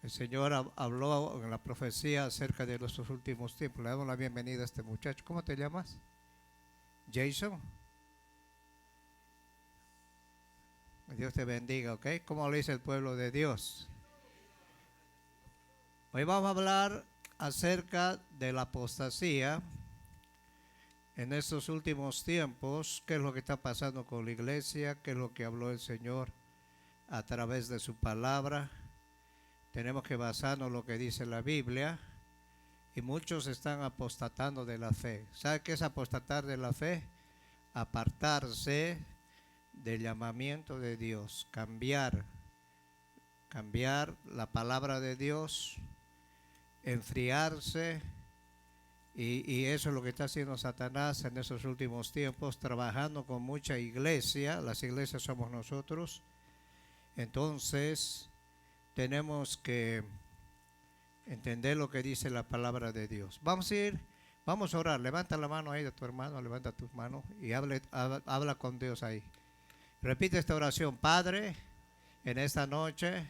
El Señor habló en la profecía acerca de nuestros últimos tiempos. Le damos la bienvenida a este muchacho. ¿Cómo te llamas? Jason. Dios te bendiga, ¿ok? ¿Cómo le dice el pueblo de Dios? Hoy vamos a hablar acerca de la apostasía en estos últimos tiempos. ¿Qué es lo que está pasando con la iglesia? ¿Qué es lo que habló el Señor a través de su palabra? Tenemos que basarnos en lo que dice la Biblia. Y muchos están apostatando de la fe. ¿Sabe qué es apostatar de la fe? Apartarse del llamamiento de Dios, cambiar la palabra de Dios, enfriarse, y eso es lo que está haciendo Satanás en esos últimos tiempos, trabajando con mucha iglesia. Las iglesias somos nosotros. Entonces tenemos que entender lo que dice la palabra de Dios. Vamos a orar. Levanta la mano ahí de tu hermano, levanta tus manos y habla con Dios ahí. Repite esta oración. Padre, en esta noche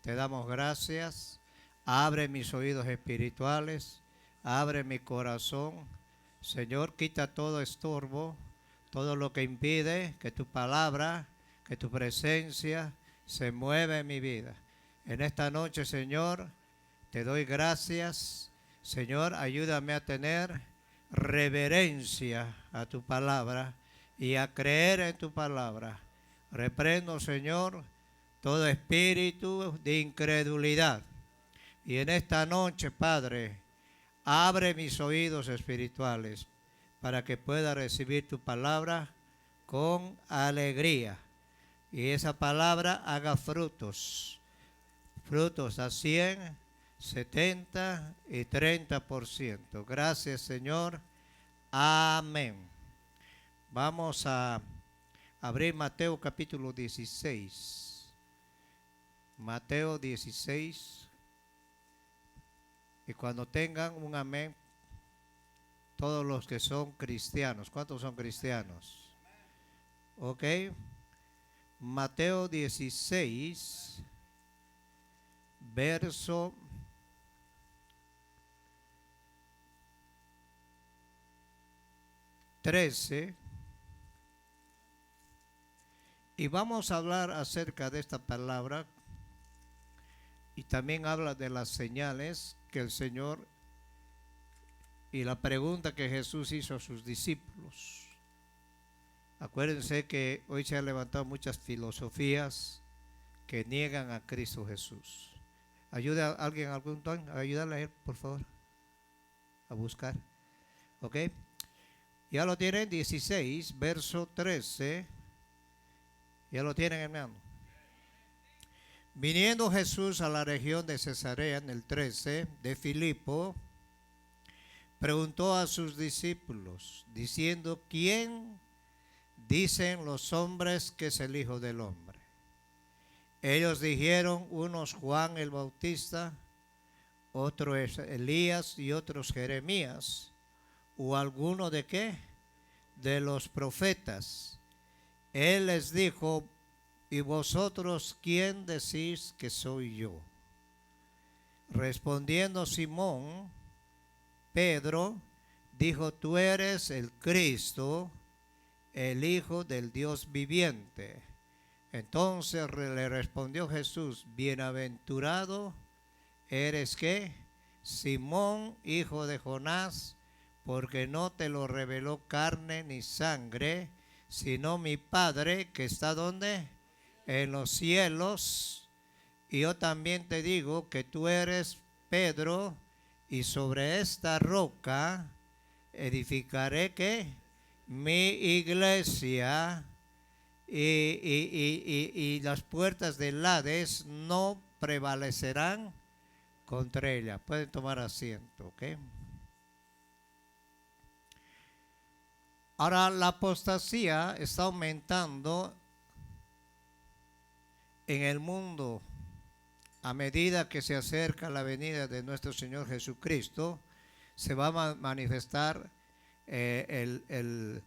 te damos gracias. Abre mis oídos espirituales, abre mi corazón. Señor, quita todo estorbo, todo lo que impide que tu palabra, que tu presencia se mueva en mi vida. En esta noche, Señor, te doy gracias. Señor, ayúdame a tener reverencia a tu palabra y a creer en tu palabra. Reprendo, Señor, todo espíritu de incredulidad. Y en esta noche, Padre, abre mis oídos espirituales para que pueda recibir tu palabra con alegría. Y esa palabra haga frutos a 100, 70 y 30%. Gracias, Señor. Amén. Vamos a abrir Mateo capítulo 16. Mateo 16. Y cuando tengan un amén, todos los que son cristianos. ¿Cuántos son cristianos? Ok. Mateo 16, verso 13. Y vamos a hablar acerca de esta palabra. Y también habla de las señales que el Señor y la pregunta que Jesús hizo a sus discípulos. Acuérdense que hoy se han levantado muchas filosofías que niegan a Cristo Jesús. ¿Ayuda a alguien algún don? Ayúdale a él, por favor, a buscar. ¿Ok? Ya lo tienen, 16, verso 13. Ya lo tienen, hermano. Viniendo Jesús a la región de Cesarea en el 13 de Filipo, preguntó a sus discípulos, diciendo, ¿quién dicen los hombres que es el Hijo del Hombre? Ellos dijeron, unos Juan el Bautista, otros Elías y otros Jeremías, o alguno de qué, de los profetas. Él les dijo, ¿y vosotros quién decís que soy yo? Respondiendo Simón, Pedro, dijo, tú eres el Cristo, el Hijo del Dios viviente. Entonces le respondió Jesús, bienaventurado eres ¿qué? Simón, hijo de Jonás, porque no te lo reveló carne ni sangre, sino mi Padre que está ¿dónde? En los cielos. Y yo también te digo que tú eres Pedro, y sobre esta roca edificaré ¿qué? Mi iglesia, y las puertas del Hades no prevalecerán contra ella. Pueden tomar asiento, ¿ok? Ahora, la apostasía está aumentando en el mundo a medida que se acerca la venida de nuestro Señor Jesucristo. Se va a manifestar el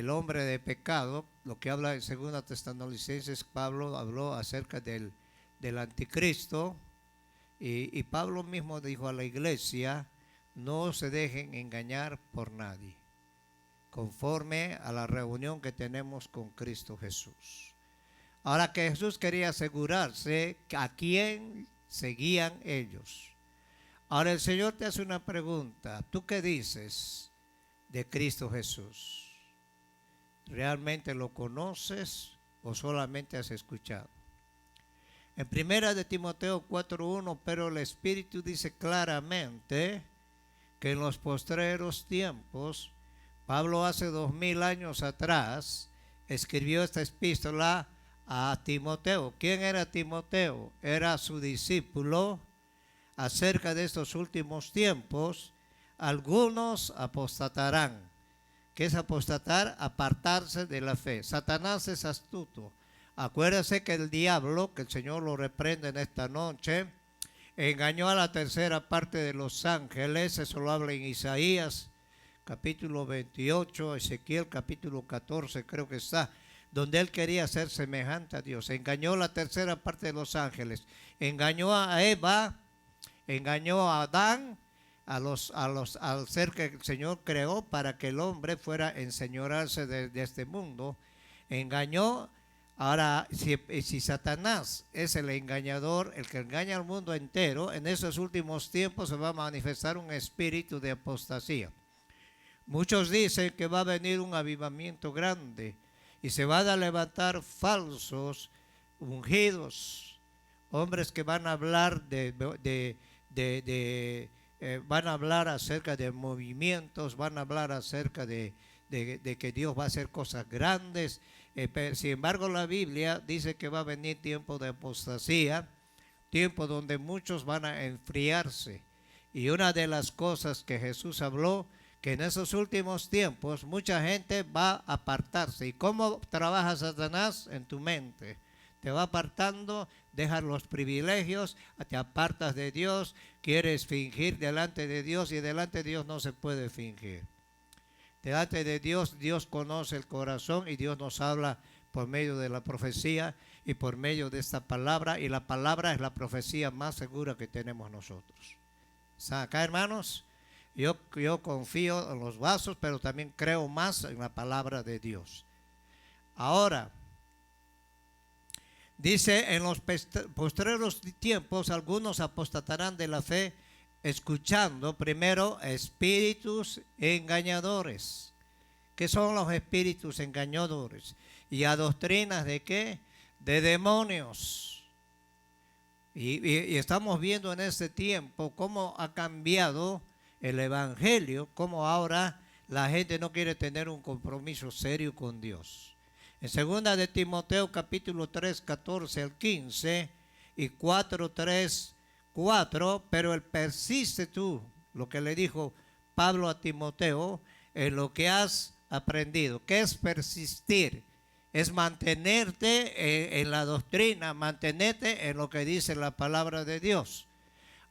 hombre de pecado, lo que habla en 2 Tesalonicenses. Pablo habló acerca del anticristo, Y Pablo mismo dijo a la iglesia, no se dejen engañar por nadie, conforme a la reunión que tenemos con Cristo Jesús. Ahora que Jesús quería asegurarse a quién seguían ellos. Ahora el Señor te hace una pregunta. ¿Tú qué dices de Cristo Jesús? ¿Realmente lo conoces o solamente has escuchado? En 1 de Timoteo 4:1, pero el Espíritu dice claramente que en los postreros tiempos, Pablo hace 2000 años atrás escribió esta epístola a Timoteo. ¿Quién era Timoteo? Era su discípulo. Acerca de estos últimos tiempos, algunos apostatarán. ¿Qué es apostatar? Apartarse de la fe. Satanás es astuto. Acuérdese que el diablo, que el Señor lo reprende en esta noche, engañó a la tercera parte de los ángeles. Eso lo habla en Isaías capítulo 28, Ezequiel capítulo 14 creo que está, donde él quería ser semejante a Dios. Engañó la tercera parte de los ángeles. Engañó a Eva, engañó a Adán, al ser que el Señor creó para que el hombre fuera a enseñorearse de este mundo. Engañó. Ahora, si Satanás es el engañador, el que engaña al mundo entero, en esos últimos tiempos se va a manifestar un espíritu de apostasía. Muchos dicen que va a venir un avivamiento grande y se van a levantar falsos ungidos, hombres que van a hablar van a hablar acerca de movimientos, van a hablar acerca de que Dios va a hacer cosas grandes. Sin embargo, la Biblia dice que va a venir tiempo de apostasía, tiempo donde muchos van a enfriarse. Y una de las cosas que Jesús habló, que en esos últimos tiempos mucha gente va a apartarse. ¿Y cómo trabaja Satanás? En tu mente. Te va apartando, dejas los privilegios, te apartas de Dios, quieres fingir delante de Dios y delante de Dios no se puede fingir. Delante de Dios, Dios conoce el corazón y Dios nos habla por medio de la profecía y por medio de esta palabra. Y la palabra es la profecía más segura que tenemos nosotros. ¿Está acá, hermanos? Yo confío en los vasos, pero también creo más en la palabra de Dios. Ahora, dice, en los postreros tiempos algunos apostatarán de la fe, escuchando primero espíritus engañadores. ¿Qué son los espíritus engañadores? Y a doctrinas de ¿qué? De demonios. Y estamos viendo en este tiempo cómo ha cambiado el evangelio, cómo ahora la gente no quiere tener un compromiso serio con Dios. En 2 de Timoteo capítulo 3, 14 al 15 y 4, 3, 4, pero él persiste tú, lo que le dijo Pablo a Timoteo, en lo que has aprendido. ¿Qué es persistir? Es mantenerte en la doctrina, mantenerte en lo que dice la palabra de Dios.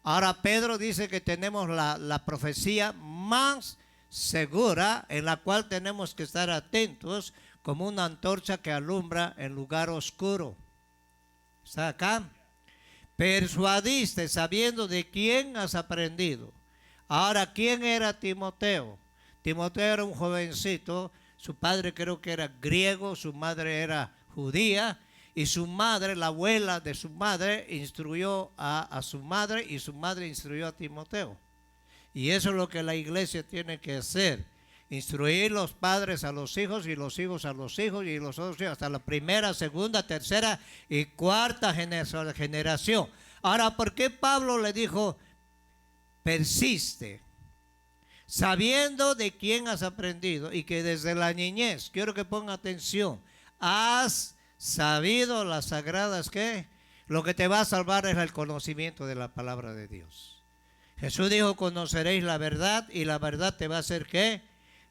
Ahora Pedro dice que tenemos la profecía más segura, en la cual tenemos que estar atentos como una antorcha que alumbra en lugar oscuro. ¿Está acá? Persuadiste sabiendo de quién has aprendido. Ahora, ¿quién era Timoteo? Timoteo era un jovencito, su padre creo que era griego, su madre era judía, y su madre, la abuela de su madre, instruyó a su madre y su madre instruyó a Timoteo. Y eso es lo que la iglesia tiene que hacer. Instruir los padres a los hijos y los hijos a los hijos y los otros hijos hasta la primera, segunda, tercera y cuarta generación. Ahora, ¿por qué Pablo le dijo persiste? Sabiendo de quién has aprendido y que desde la niñez, quiero que ponga atención, has sabido las sagradas que lo que te va a salvar es el conocimiento de la palabra de Dios. Jesús dijo, conoceréis la verdad y la verdad te va a hacer ¿qué?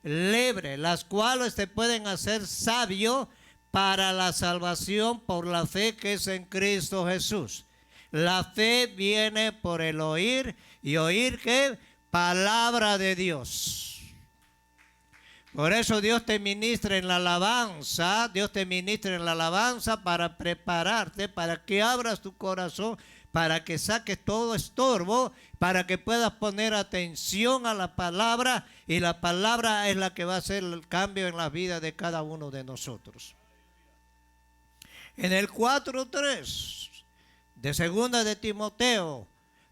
Libre, las cuales te pueden hacer sabio para la salvación por la fe que es en Cristo Jesús. La fe viene por el oír y oír ¿qué? Palabra de Dios. Por eso Dios te ministra en la alabanza, Dios te ministra en la alabanza para prepararte, para que abras tu corazón, para que saques todo estorbo, para que puedas poner atención a la palabra, y la palabra es la que va a hacer el cambio en la vida de cada uno de nosotros. En el 4:3 de segunda de Timoteo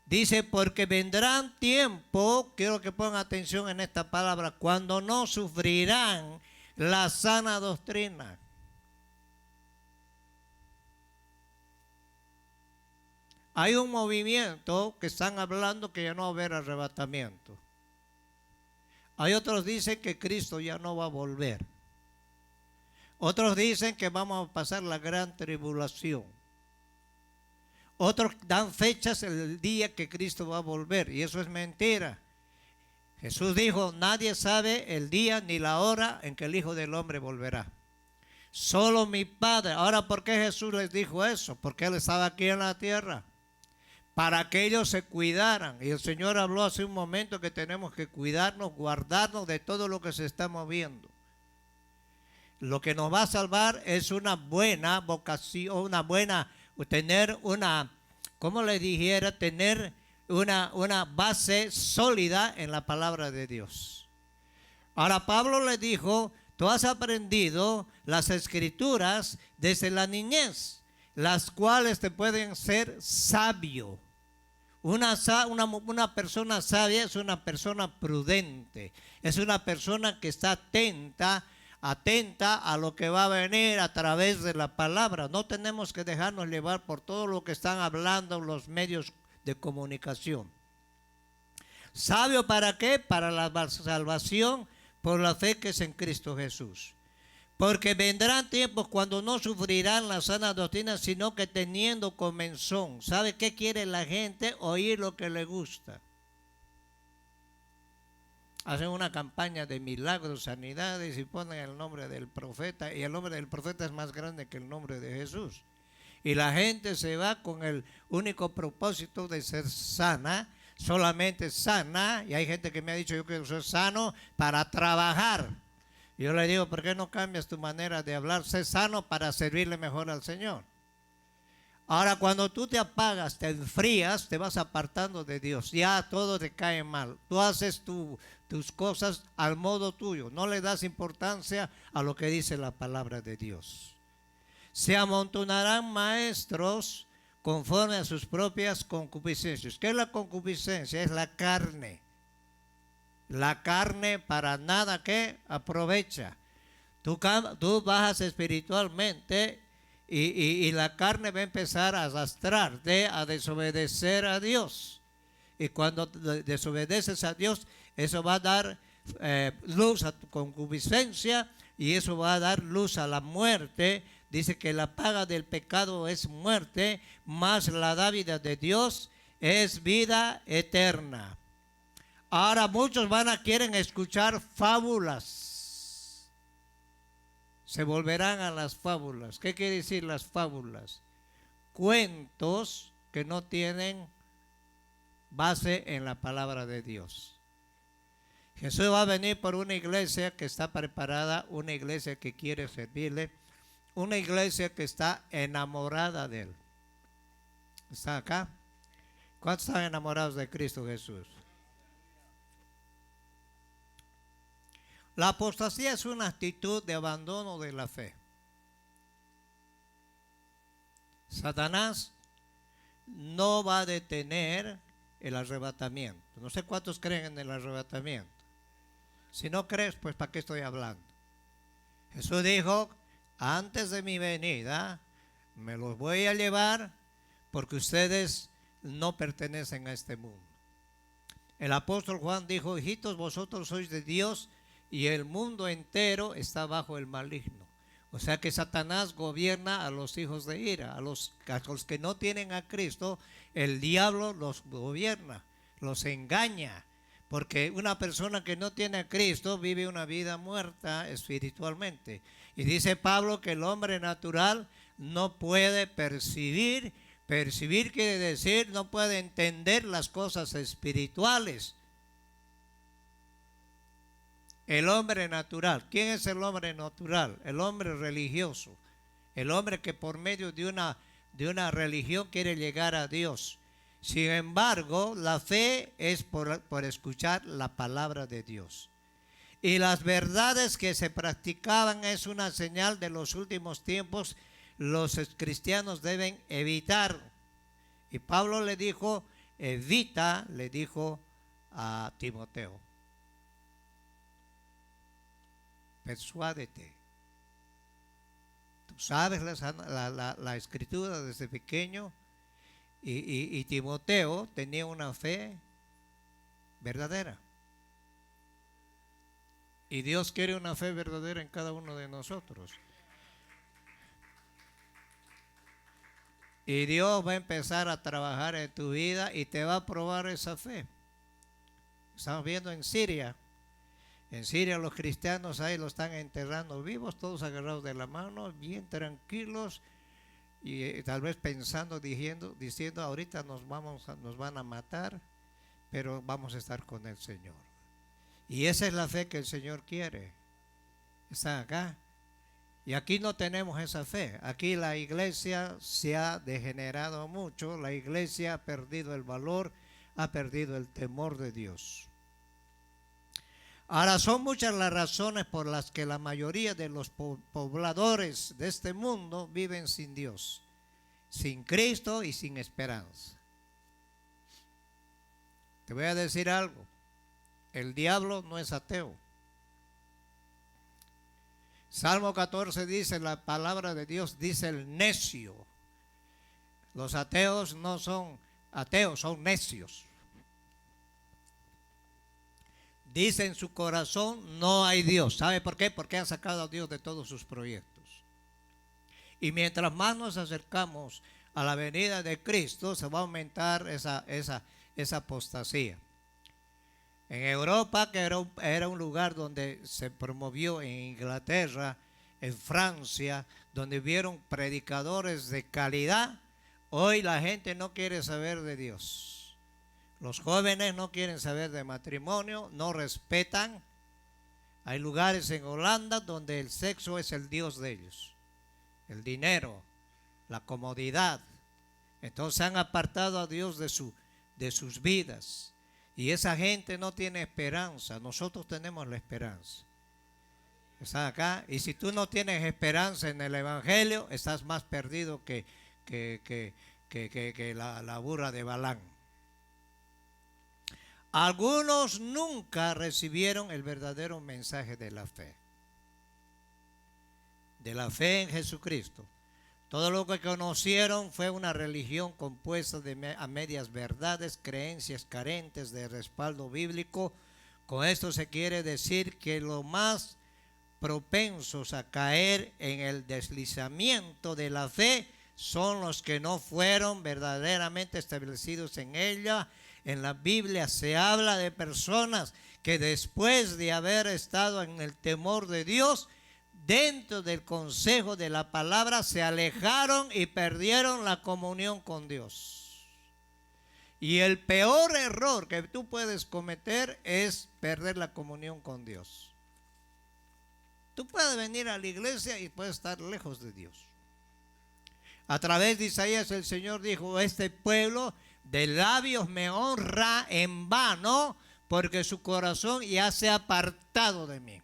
dice: porque vendrán tiempo, quiero que pongan atención en esta palabra, cuando no sufrirán la sana doctrina. Hay un movimiento que están hablando que ya no va a haber arrebatamiento. Hay otros que dicen que Cristo ya no va a volver. Otros dicen que vamos a pasar la gran tribulación. Otros dan fechas el día que Cristo va a volver, y eso es mentira. Jesús dijo: nadie sabe el día ni la hora en que el Hijo del Hombre volverá. Solo mi Padre. Ahora, ¿por qué Jesús les dijo eso? Porque Él estaba aquí en la tierra, para que ellos se cuidaran. Y el Señor habló hace un momento que tenemos que cuidarnos, guardarnos de todo lo que se está moviendo. Lo que nos va a salvar es una buena vocación, tener una, como le dijera, tener una base sólida en la palabra de Dios. Ahora, Pablo le dijo: tú has aprendido las escrituras desde la niñez, las cuales te pueden ser sabio. Una persona sabia es una persona prudente, es una persona que está atenta a lo que va a venir a través de la palabra. No tenemos que dejarnos llevar por todo lo que están hablando los medios de comunicación. ¿Sabio para qué? Para la salvación por la fe que es en Cristo Jesús. Porque vendrán tiempos cuando no sufrirán la sana doctrina, sino que teniendo comezón. ¿Sabe qué quiere la gente? Oír lo que le gusta. Hacen una campaña de milagros, sanidades, y ponen el nombre del profeta, y el nombre del profeta es más grande que el nombre de Jesús. Y la gente se va con el único propósito de ser sana, solamente sana. Y hay gente que me ha dicho: yo quiero ser sano para trabajar. Yo le digo: ¿por qué no cambias tu manera de hablar? Sé sano para servirle mejor al Señor. Ahora, cuando tú te apagas, te enfrías, te vas apartando de Dios. Ya todo te cae mal. Tú haces tus cosas al modo tuyo. No le das importancia a lo que dice la palabra de Dios. Se amontonarán maestros conforme a sus propias concupiscencias. ¿Qué es la concupiscencia? Es la carne. La carne para nada que aprovecha. Tú bajas espiritualmente y la carne va a empezar a arrastrarte a desobedecer a Dios. Y cuando desobedeces a Dios, eso va a dar luz a tu concupiscencia, y eso va a dar luz a la muerte. Dice que la paga del pecado es muerte, mas la dádiva de Dios es vida eterna. Ahora muchos quieren escuchar fábulas. Se volverán a las fábulas. ¿Qué quiere decir las fábulas? Cuentos que no tienen base en la palabra de Dios. Jesús va a venir por una iglesia que está preparada, una iglesia que quiere servirle, una iglesia que está enamorada de Él. ¿Está acá? ¿Cuántos están enamorados de Cristo Jesús? La apostasía es una actitud de abandono de la fe. Satanás no va a detener el arrebatamiento. No sé cuántos creen en el arrebatamiento. Si no crees, pues ¿para qué estoy hablando? Jesús dijo: antes de mi venida me los voy a llevar, porque ustedes no pertenecen a este mundo. El apóstol Juan dijo: hijitos, vosotros sois de Dios, y el mundo entero está bajo el maligno. O sea que Satanás gobierna a los hijos de ira, a los que no tienen a Cristo. El diablo los gobierna, los engaña, porque una persona que no tiene a Cristo vive una vida muerta espiritualmente. Y dice Pablo que el hombre natural no puede percibir. Percibir quiere decir no puede entender las cosas espirituales. El hombre natural. ¿Quién es el hombre natural? El hombre religioso. El hombre que por medio de de una religión quiere llegar a Dios. Sin embargo, la fe es por escuchar la palabra de Dios. Y las verdades que se practicaban es una señal de los últimos tiempos. Los cristianos deben evitar. Y Pablo le dijo, evita, le dijo a Timoteo. Persuádete. Tú sabes la escritura desde pequeño. Y Timoteo tenía una fe verdadera. Y Dios quiere una fe verdadera en cada uno de nosotros. Y Dios va a empezar a trabajar en tu vida y te va a probar esa fe. Estamos viendo en Siria. En Siria los cristianos ahí lo están enterrando vivos, todos agarrados de la mano, bien tranquilos. Y tal vez pensando, diciendo ahorita nos van a matar, pero vamos a estar con el Señor. Y esa es la fe que el Señor quiere. Están acá. Y aquí no tenemos esa fe. Aquí la iglesia se ha degenerado mucho. La iglesia ha perdido el valor, ha perdido el temor de Dios. Ahora, son muchas las razones por las que la mayoría de los pobladores de este mundo viven sin Dios, sin Cristo y sin esperanza. Te voy a decir algo. El diablo no es ateo. Salmo 14 dice, la palabra de Dios dice el necio. Los ateos no son ateos, son necios. Dice en su corazón, no hay Dios. ¿Sabe por qué? Porque han sacado a Dios de todos sus proyectos. Y mientras más nos acercamos a la venida de Cristo, se va a aumentar esa apostasía. En Europa, que era un lugar donde se promovió, en Inglaterra, en Francia, donde vieron predicadores de calidad, hoy la gente no quiere saber de Dios. Los jóvenes no quieren saber de matrimonio, no respetan. Hay lugares en Holanda donde el sexo es el Dios de ellos, el dinero, la comodidad. Entonces han apartado a Dios de sus vidas. Y esa gente no tiene esperanza. Nosotros tenemos la esperanza. Estás acá. Y si tú no tienes esperanza en el Evangelio, estás más perdido que la burra de Balán. Algunos nunca recibieron el verdadero mensaje de la fe. De la fe en Jesucristo. Todo lo que conocieron fue una religión compuesta a medias verdades, creencias carentes de respaldo bíblico. Con esto se quiere decir que los más propensos a caer en el deslizamiento de la fe son los que no fueron verdaderamente establecidos en ella. En la Biblia se habla de personas que después de haber estado en el temor de Dios, dentro del consejo de la palabra, se alejaron y perdieron la comunión con Dios. Y el peor error que tú puedes cometer es perder la comunión con Dios. Tú puedes venir a la iglesia y puedes estar lejos de Dios. A través de Isaías el Señor dijo, este pueblo de labios me honra en vano, porque su corazón ya se ha apartado de mí.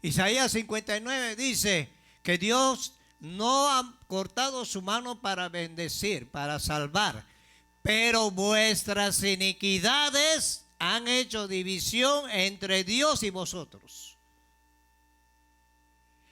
Isaías 59 dice que Dios no ha cortado su mano para bendecir, para salvar, pero vuestras iniquidades han hecho división entre Dios y vosotros.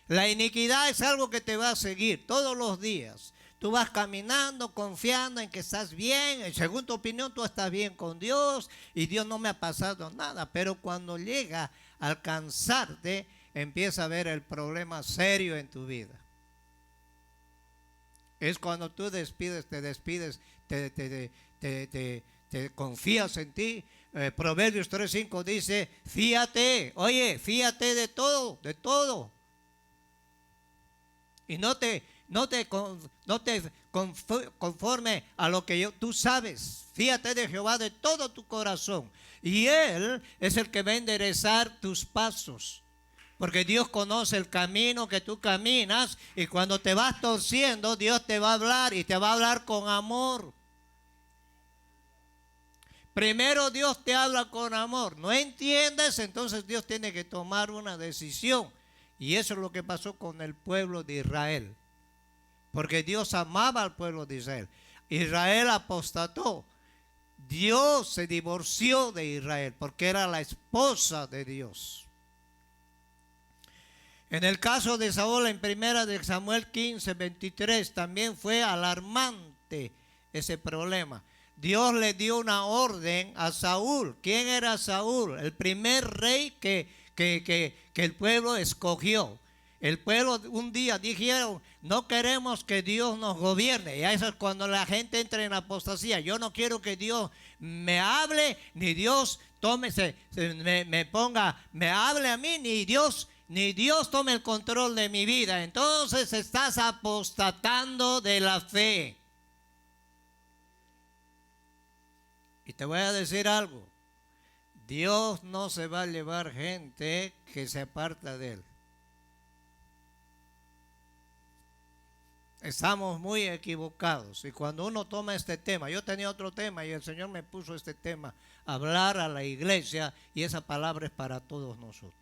La iniquidad es algo que te va a seguir todos los días. Tú vas caminando, confiando en que estás bien, según tu opinión tú estás bien con Dios y Dios no me ha pasado nada, pero cuando llega a alcanzarte, empieza a ver el problema serio en tu vida. Es cuando tú te despides, te confías en ti. Proverbios 3:5 dice, fíate, oye, fíate de todo. Y no te conforme a lo que tú sabes. Fíate de Jehová de todo tu corazón. Y Él es el que va a enderezar tus pasos. Porque Dios conoce el camino que tú caminas y cuando te vas torciendo, Dios te va a hablar y te va a hablar con amor. Primero Dios te habla con amor. No entiendes, entonces Dios tiene que tomar una decisión. Y eso es lo que pasó con el pueblo de Israel. Porque Dios amaba al pueblo de Israel. Israel apostató. Dios se divorció de Israel porque era la esposa de Dios. En el caso de Saúl, en primera de Samuel 15, 23, también fue alarmante ese problema. Dios le dio una orden a Saúl. ¿Quién era Saúl? El primer rey que el pueblo escogió. El pueblo un día dijeron, no queremos que Dios nos gobierne. Y eso es cuando la gente entra en apostasía. Yo no quiero que Dios me hable, ni Dios me hable a mí, ni Dios tome el control de mi vida. Entonces estás apostatando de la fe. Y te voy a decir algo. Dios no se va a llevar gente que se aparta de Él. Estamos muy equivocados. Y cuando uno toma este tema, yo tenía otro tema y el Señor me puso este tema, hablar a la iglesia, y esa palabra es para todos nosotros.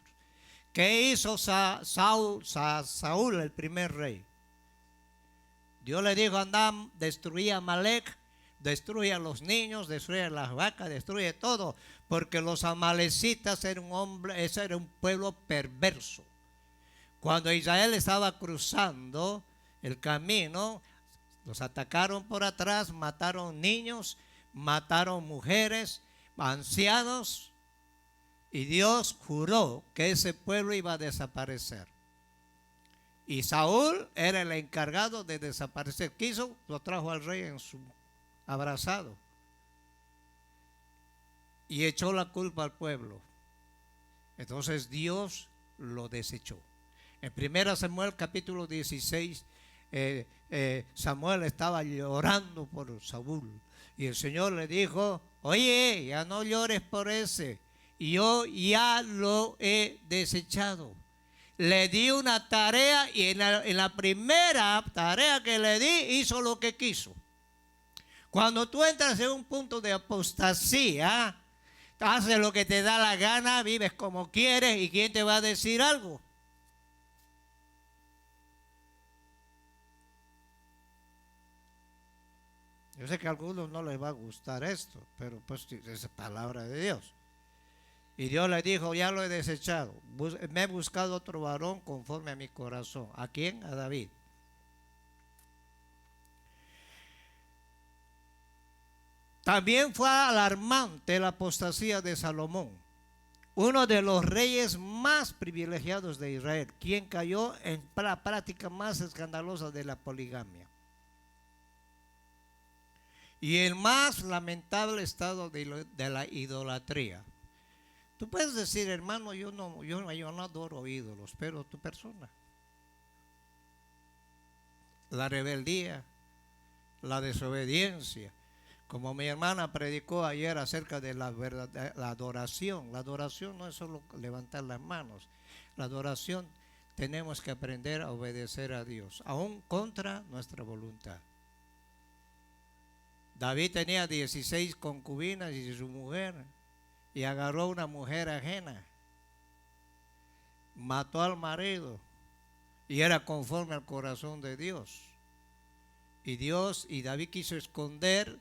¿Qué hizo Saúl, el primer rey? Dios le dijo, anda, destruía a Amalek, destruye a los niños, destruye a las vacas, destruye todo, porque los amalecitas eran un pueblo perverso. Cuando Israel estaba cruzando el camino, los atacaron por atrás, mataron niños, mataron mujeres, ancianos, y Dios juró que ese pueblo iba a desaparecer. Y Saúl era el encargado de desaparecer. Quiso, lo trajo al rey en su abrazado y echó la culpa al pueblo. Entonces Dios lo desechó. En 1 Samuel capítulo 16, Samuel estaba llorando por Saúl y el Señor le dijo, oye, ya no llores por ese, yo ya lo he desechado. Le di una tarea y en la primera tarea que le di hizo lo que quiso. Cuando tú entras en un punto de apostasía, haces lo que te da la gana, vives como quieres, ¿y quién te va a decir algo? Yo sé que a algunos no les va a gustar esto, pero pues es palabra de Dios. Y Dios le dijo, ya lo he desechado, me he buscado otro varón conforme a mi corazón. ¿A quién? A David. También fue alarmante la apostasía de Salomón, uno de los reyes más privilegiados de Israel, quien cayó en la práctica más escandalosa de la poligamia. Y el más lamentable estado de la idolatría. Tú puedes decir, hermano, yo no adoro ídolos, pero tu persona. La rebeldía, la desobediencia. Como mi hermana predicó ayer acerca de la adoración. La adoración no es solo levantar las manos. La adoración tenemos que aprender a obedecer a Dios, aún contra nuestra voluntad. David tenía 16 concubinas y su mujer, y agarró una mujer ajena, mató al marido y era conforme al corazón de Dios. Y David quiso esconder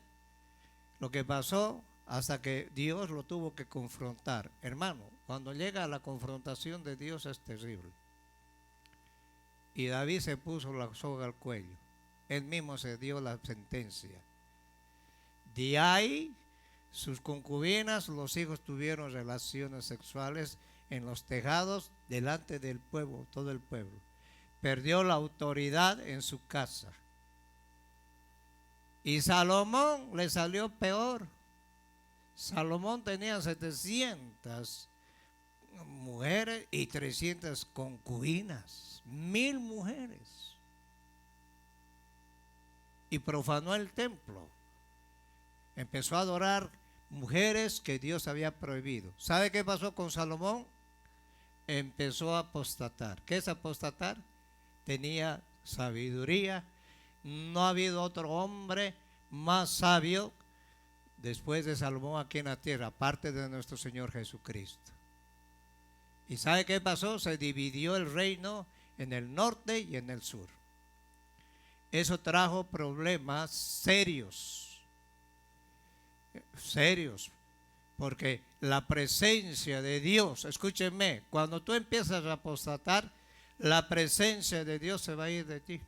lo que pasó hasta que Dios lo tuvo que confrontar. Hermano, cuando llega a la confrontación de Dios es terrible. Y David se puso la soga al cuello. Él mismo se dio la sentencia. De ahí, sus concubinas, los hijos tuvieron relaciones sexuales en los tejados delante del pueblo, todo el pueblo. Perdió la autoridad en su casa. Y Salomón le salió peor. Salomón tenía 700 mujeres y 300 concubinas, 1000 mujeres. Y profanó el templo. Empezó a adorar mujeres que Dios había prohibido. ¿Sabe qué pasó con Salomón? empezó a apostatar. ¿Qué es apostatar? Tenía sabiduría. No ha habido otro hombre más sabio después de Salomón aquí en la tierra, aparte de nuestro Señor Jesucristo. ¿Y sabe qué pasó? Se dividió el reino en el norte y en el sur. Eso trajo problemas serios, porque la presencia de Dios, escúcheme, cuando tú empiezas a apostatar, la presencia de Dios se va a ir de ti.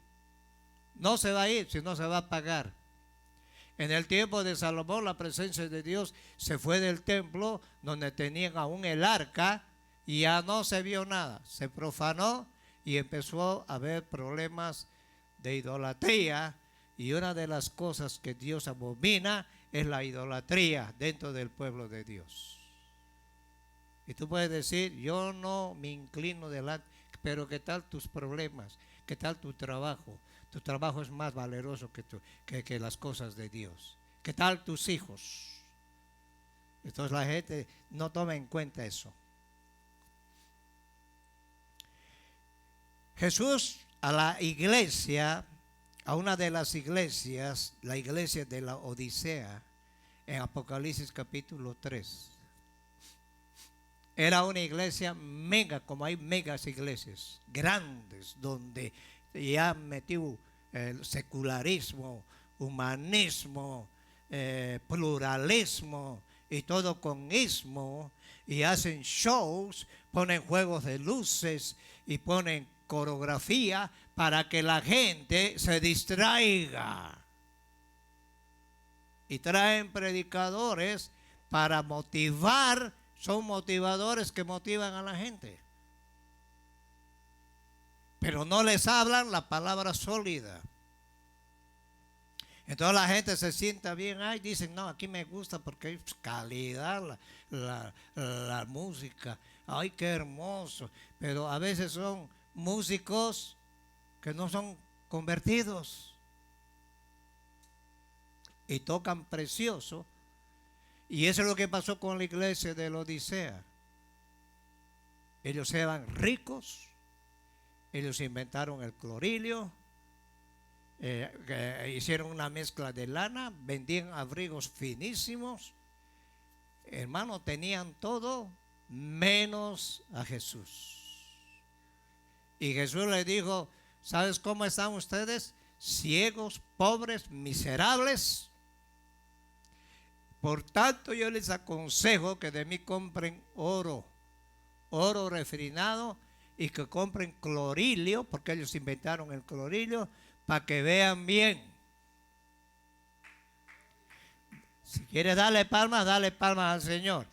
No se va a ir, sino se va a apagar. En el tiempo de Salomón, la presencia de Dios se fue del templo donde tenían aún el arca y ya no se vio nada. Se profanó y empezó a haber problemas de idolatría, y una de las cosas que Dios abomina es la idolatría dentro del pueblo de Dios. Y tú puedes decir, yo no me inclino delante, pero ¿qué tal tus problemas? ¿Qué tal tu trabajo? Tu trabajo es más valeroso que las cosas de Dios. ¿Qué tal tus hijos? Entonces la gente no toma en cuenta eso. Jesús a la iglesia, a una de las iglesias, la iglesia de la Odisea, en Apocalipsis capítulo 3. Era una iglesia mega, como hay megas iglesias, grandes, donde ya metió el secularismo, humanismo, pluralismo y todo con ismo, y hacen shows, ponen juegos de luces y ponen coreografía para que la gente se distraiga. Y traen predicadores para motivar, son motivadores que motivan a la gente. Pero no les hablan la palabra sólida. Entonces la gente se sienta bien, ay, dicen, no, aquí me gusta porque hay calidad, la música, ay, qué hermoso. Pero a veces son músicos que no son convertidos y tocan precioso. Y eso es lo que pasó con la iglesia de la Odisea. Ellos eran ricos, ellos inventaron el clorilio, hicieron una mezcla de lana, vendían abrigos finísimos. Hermano, tenían todo menos a Jesús. Y Jesús le dijo, ¿sabes cómo están ustedes? Ciegos, pobres, miserables. Por tanto, yo les aconsejo que de mí compren oro refinado, y que compren clorilio, porque ellos inventaron el clorilio, para que vean bien. Si quieres darle palmas al Señor.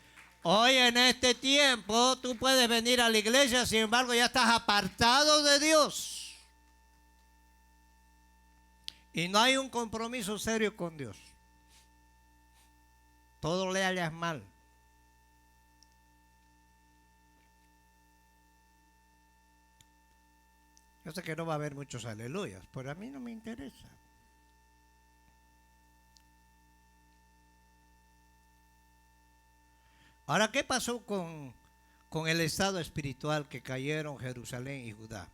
Hoy en este tiempo tú puedes venir a la iglesia, sin embargo ya estás apartado de Dios. Y no hay un compromiso serio con Dios. Todo le hallas mal. Yo sé que no va a haber muchos aleluyas, pero a mí no me interesa. Ahora, ¿qué pasó con el estado espiritual que cayeron Jerusalén y Judá?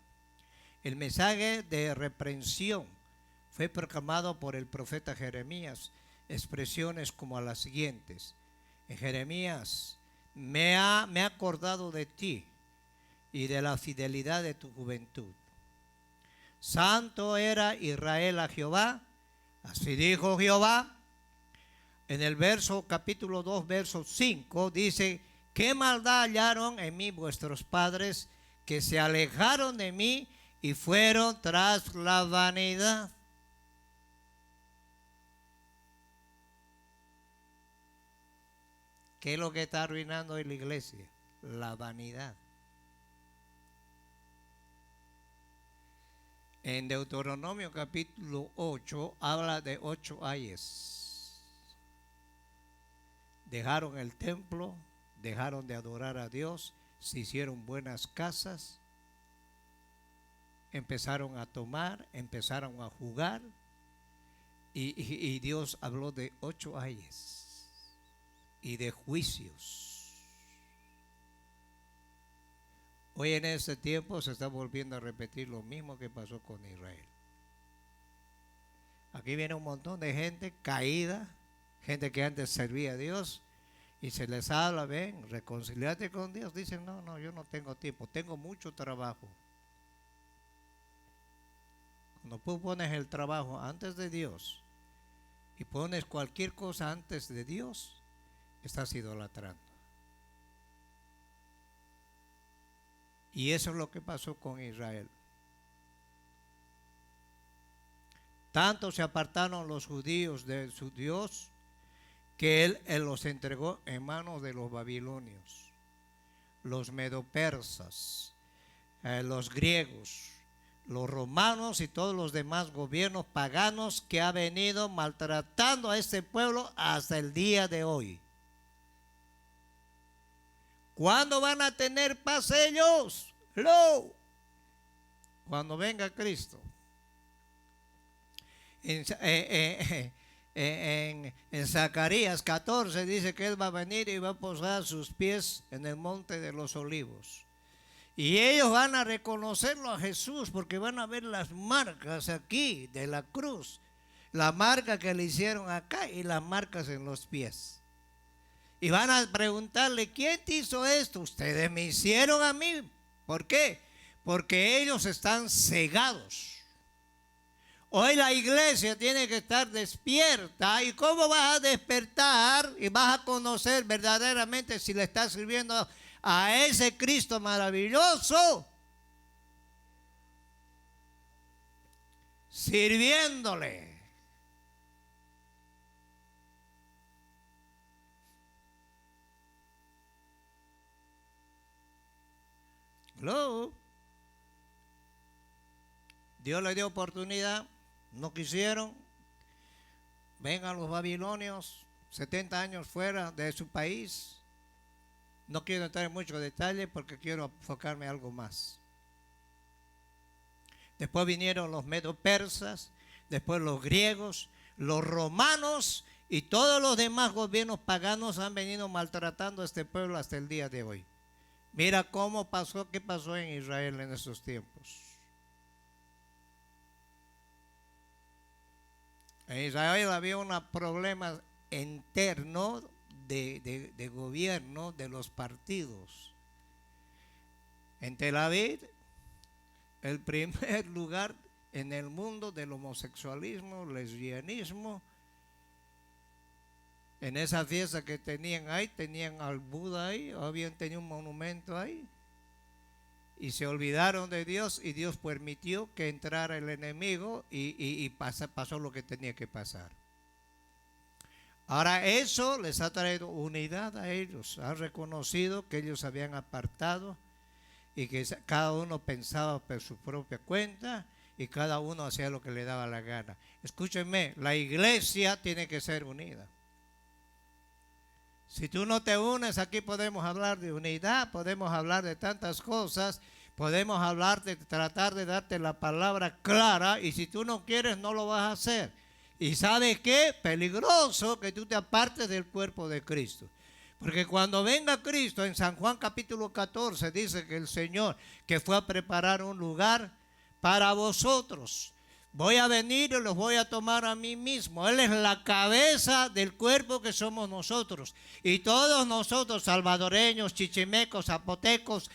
El mensaje de reprensión fue proclamado por el profeta Jeremías, expresiones como las siguientes. En Jeremías, me he acordado de ti y de la fidelidad de tu juventud. Santo era Israel a Jehová, así dijo Jehová. En el capítulo 2, verso 5, dice, ¿qué maldad hallaron en mí vuestros padres, que se alejaron de mí y fueron tras la vanidad? ¿Qué es lo que está arruinando hoy la iglesia? La vanidad. En Deuteronomio capítulo 8 habla de 8 ayes. Dejaron el templo, dejaron de adorar a Dios, se hicieron buenas casas, empezaron a tomar, empezaron a jugar, y Dios habló de 8 ayes y de juicios. Hoy en este tiempo se está volviendo a repetir lo mismo que pasó con Israel. Aquí viene un montón de gente caída, gente que antes servía a Dios, y se les habla, ven, reconciliate con Dios. Dicen, no, no, yo no tengo tiempo, tengo mucho trabajo. Cuando tú pones el trabajo antes de Dios y pones cualquier cosa antes de Dios, estás idolatrando. Y eso es lo que pasó con Israel. Tanto se apartaron los judíos de su Dios que él los entregó en manos de los babilonios, los medopersas, los griegos, los romanos y todos los demás gobiernos paganos que ha venido maltratando a este pueblo hasta el día de hoy. ¿Cuándo van a tener paz ellos? No. Cuando venga Cristo. En Zacarías 14 dice que Él va a venir y va a posar sus pies en el monte de los olivos. Y ellos van a reconocerlo a Jesús porque van a ver las marcas aquí de la cruz. La marca que le hicieron acá y las marcas en los pies. Y van a preguntarle, ¿quién te hizo esto? Ustedes me hicieron a mí. ¿Por qué? Porque ellos están cegados. Hoy la iglesia tiene que estar despierta. ¿Y cómo vas a despertar y vas a conocer verdaderamente si le estás sirviendo a ese Cristo maravilloso? Sirviéndole. Hello. Dios le dio oportunidad, no quisieron. Vengan los babilonios, 70 años fuera de su país. No quiero entrar en muchos detalles porque quiero enfocarme en algo más. Después vinieron los medo-persas, después los griegos, los romanos y todos los demás gobiernos paganos han venido maltratando a este pueblo hasta el día de hoy. Mira cómo pasó, qué pasó en Israel en esos tiempos. En Israel había un problema interno de gobierno de los partidos. En Tel Aviv, el primer lugar en el mundo del homosexualismo, lesbianismo. En esa fiesta que tenían ahí, tenían al Buda ahí, habían tenido un monumento ahí. Y se olvidaron de Dios y Dios permitió que entrara el enemigo y pasó lo que tenía que pasar. Ahora eso les ha traído unidad a ellos. Han reconocido que ellos se habían apartado y que cada uno pensaba por su propia cuenta y cada uno hacía lo que le daba la gana. Escúchenme, la iglesia tiene que ser unida. Si tú no te unes, aquí podemos hablar de unidad, podemos hablar de tantas cosas, podemos hablar de tratar de darte la palabra clara y si tú no quieres no lo vas a hacer. ¿Y sabes qué? Peligroso que tú te apartes del cuerpo de Cristo. Porque cuando venga Cristo en San Juan capítulo 14 dice que el Señor que fue a preparar un lugar para vosotros. Voy a venir y los voy a tomar a mí mismo. Él es la cabeza del cuerpo que somos nosotros. Y todos nosotros, salvadoreños, chichimecos, zapotecos,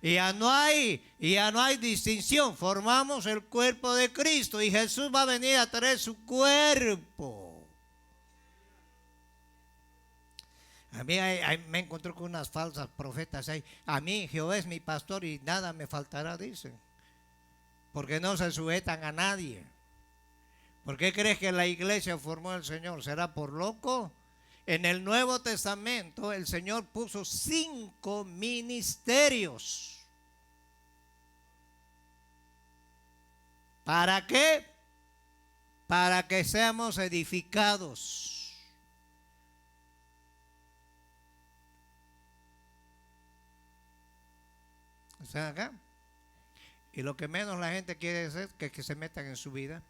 ya no hay distinción. Formamos el cuerpo de Cristo y Jesús va a venir a traer su cuerpo. A mí me encontré con unas falsas profetas ahí. A mí Jehová es mi pastor y nada me faltará, dicen. Porque no se sujetan a nadie. ¿Por qué crees que la iglesia formó el Señor? ¿Será por loco? En el Nuevo Testamento el Señor puso 5 ministerios. ¿Para qué? Para que seamos edificados. ¿Están acá? Y lo que menos la gente quiere hacer es que se metan en su vida.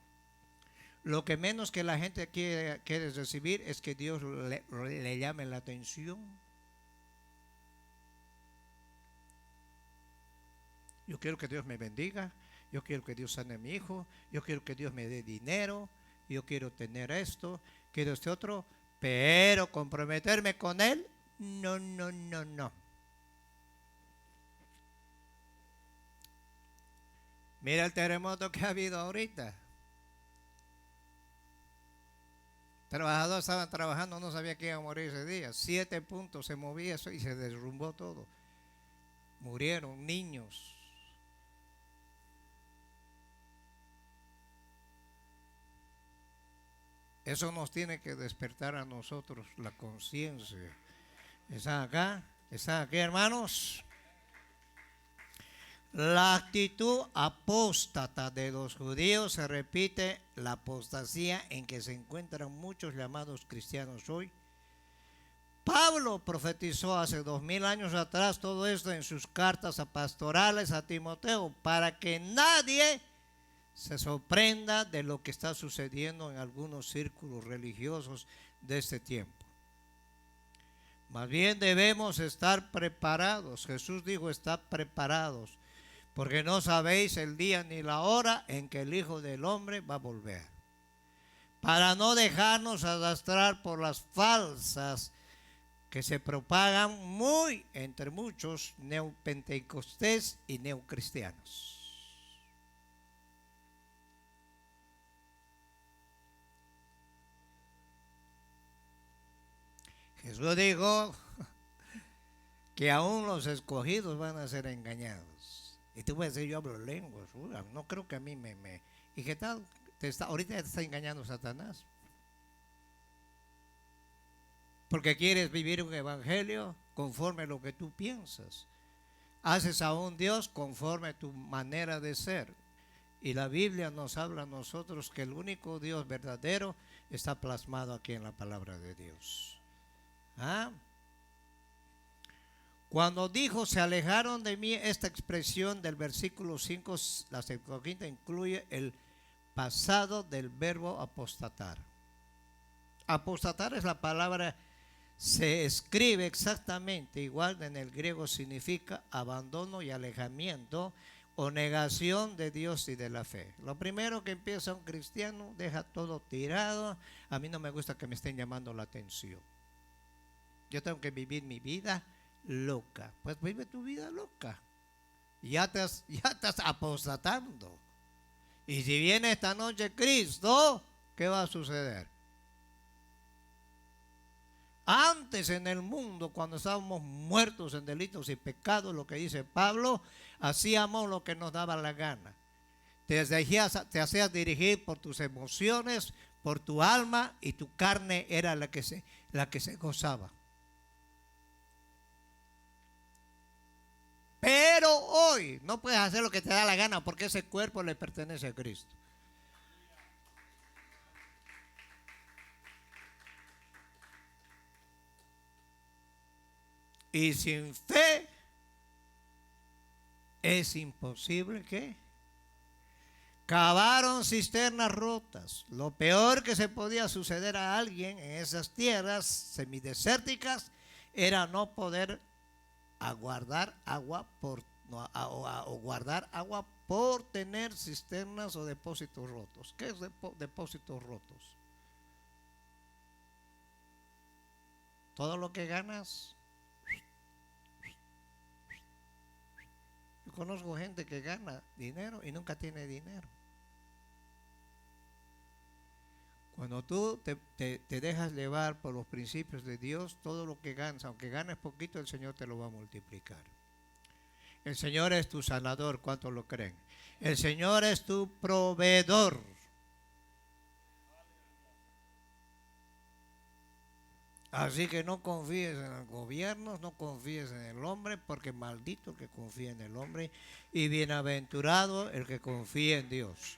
Lo que menos que la gente quiere recibir es que Dios le llame la atención. Yo quiero que Dios me bendiga, yo quiero que Dios sane a mi hijo, yo quiero que Dios me dé dinero, yo quiero tener esto, quiero este otro, pero comprometerme con Él, no, no, no, no. Mira el terremoto que ha habido ahorita. Trabajadores estaban trabajando, no sabía que iba a morir ese día. 7 puntos se movía eso y se derrumbó todo. Murieron niños. Eso nos tiene que despertar a nosotros la conciencia. ¿Están acá? ¿Están aquí, hermanos? La actitud apóstata de los judíos se repite la apostasía en que se encuentran muchos llamados cristianos hoy. Pablo profetizó hace 2000 años atrás todo esto en sus cartas a pastorales a Timoteo para que nadie se sorprenda de lo que está sucediendo en algunos círculos religiosos de este tiempo. Más bien debemos estar preparados. Jesús dijo, estad preparados, porque no sabéis el día ni la hora en que el Hijo del Hombre va a volver. Para no dejarnos arrastrar por las falsas que se propagan muy entre muchos neopentecostés y neocristianos. Jesús dijo que aún los escogidos van a ser engañados. Y tú puedes decir, yo hablo lenguas, no creo que a mí me... ¿Y qué tal? Ahorita te está engañando Satanás. Porque quieres vivir un evangelio conforme a lo que tú piensas. Haces a un Dios conforme a tu manera de ser. Y la Biblia nos habla a nosotros que el único Dios verdadero está plasmado aquí en la palabra de Dios. ¿Ah? Cuando dijo, se alejaron de mí, esta expresión del versículo 5, la Septuaginta incluye el pasado del verbo apostatar. Apostatar es la palabra, se escribe exactamente igual en el griego, significa abandono y alejamiento o negación de Dios y de la fe. Lo primero que empieza un cristiano, deja todo tirado. A mí no me gusta que me estén llamando la atención. Yo tengo que vivir mi vida loca. Pues vive tu vida loca. Ya estás apostatando. Y si viene esta noche Cristo, ¿qué va a suceder? Antes en el mundo, cuando estábamos muertos en delitos y pecados, lo que dice Pablo, hacíamos lo que nos daba la gana. Te hacías dirigir por tus emociones, por tu alma, y tu carne era la que se gozaba. Pero hoy no puedes hacer lo que te da la gana porque ese cuerpo le pertenece a Cristo. Y sin fe es imposible que cavaron cisternas rotas. Lo peor que se podía suceder a alguien en esas tierras semidesérticas era no poder guardar agua por tener cisternas o depósitos rotos. ¿Qué es depósitos rotos? Todo lo que ganas. Yo conozco gente que gana dinero y nunca tiene dinero. Cuando tú te dejas llevar por los principios de Dios, todo lo que ganas, aunque ganes poquito, el Señor te lo va a multiplicar. El Señor es tu sanador, ¿cuántos lo creen? El Señor es tu proveedor. Así que no confíes en el gobierno, no confíes en el hombre, porque maldito el que confía en el hombre y bienaventurado el que confía en Dios.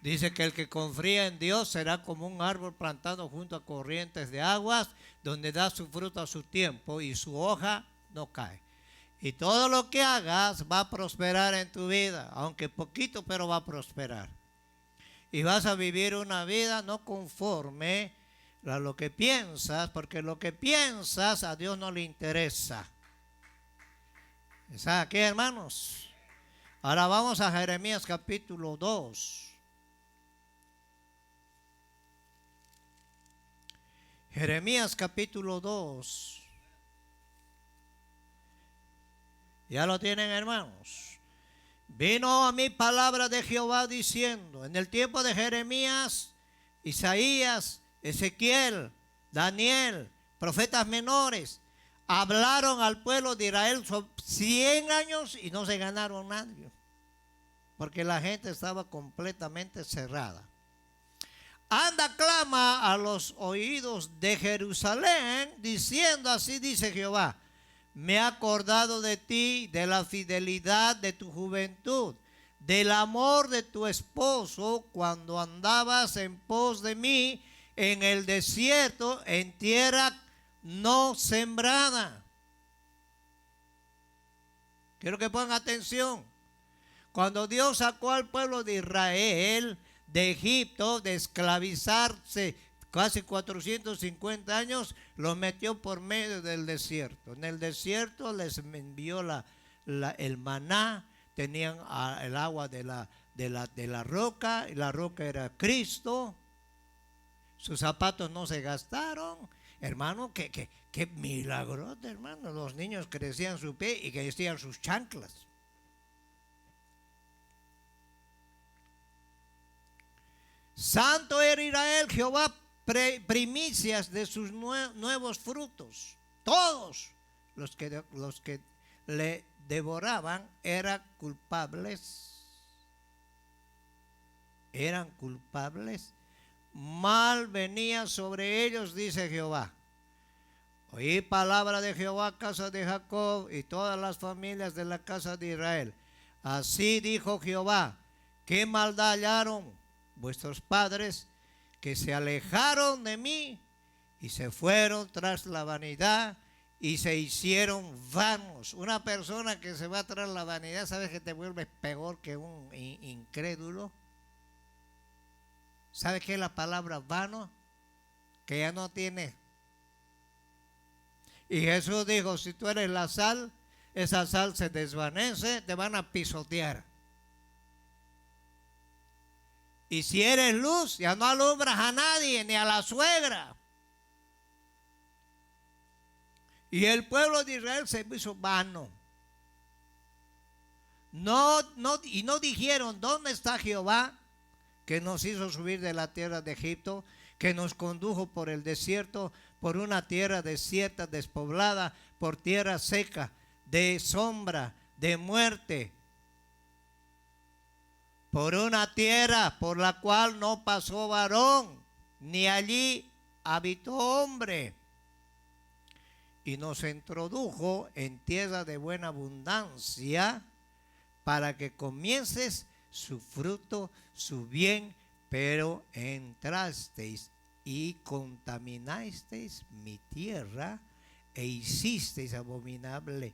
Dice que el que confía en Dios será como un árbol plantado junto a corrientes de aguas, donde da su fruto a su tiempo y su hoja no cae. Y todo lo que hagas va a prosperar en tu vida, aunque poquito, pero va a prosperar. Y vas a vivir una vida no conforme a lo que piensas, porque lo que piensas a Dios no le interesa. ¿Está aquí, hermanos? Ahora vamos a Jeremías capítulo 2. Jeremías capítulo 2. ¿Ya lo tienen, hermanos? Vino a mí palabra de Jehová diciendo, en el tiempo de Jeremías, Isaías, Ezequiel, Daniel, profetas menores, hablaron al pueblo de Israel 100 años y no se ganaron nadie, porque la gente estaba completamente cerrada. Anda, clama a los oídos de Jerusalén, diciendo, así dice Jehová, me he acordado de ti, de la fidelidad de tu juventud, del amor de tu esposo, cuando andabas en pos de mí en el desierto, en tierra no sembrada. Quiero que pongan atención. Cuando Dios sacó al pueblo de Israel de Egipto, de esclavizarse casi 450 años, los metió por medio del desierto. En el desierto les envió el maná, tenían el agua de la roca, y la roca era Cristo. Sus zapatos no se gastaron. Hermano, qué milagro, hermano. Los niños crecían su pie y crecían sus chanclas. Santo era Israel, Jehová, primicias de sus nuevos frutos. Todos los que le devoraban eran culpables. Eran culpables. Mal venía sobre ellos, dice Jehová. Oí palabra de Jehová, casa de Jacob, y todas las familias de la casa de Israel. Así dijo Jehová, ¿qué maldad hallaron vuestros padres, que se alejaron de mí y se fueron tras la vanidad y se hicieron vanos? Una persona que se va tras la vanidad, ¿sabes que te vuelves peor que un incrédulo? ¿Sabes qué es la palabra vano? Que ya no tiene. Y Jesús dijo, si tú eres la sal, esa sal se desvanece, te van a pisotear. Y si eres luz, ya no alumbras a nadie, ni a la suegra. Y el pueblo de Israel se hizo vano. Y no dijeron, ¿dónde está Jehová, que nos hizo subir de la tierra de Egipto, que nos condujo por el desierto, por una tierra desierta, despoblada, por tierra seca, de sombra, de muerte, por una tierra por la cual no pasó varón, ni allí habitó hombre, y nos introdujo en tierra de buena abundancia, para que comiences su fruto, su bien, pero entrasteis y contaminasteis mi tierra e hicisteis abominable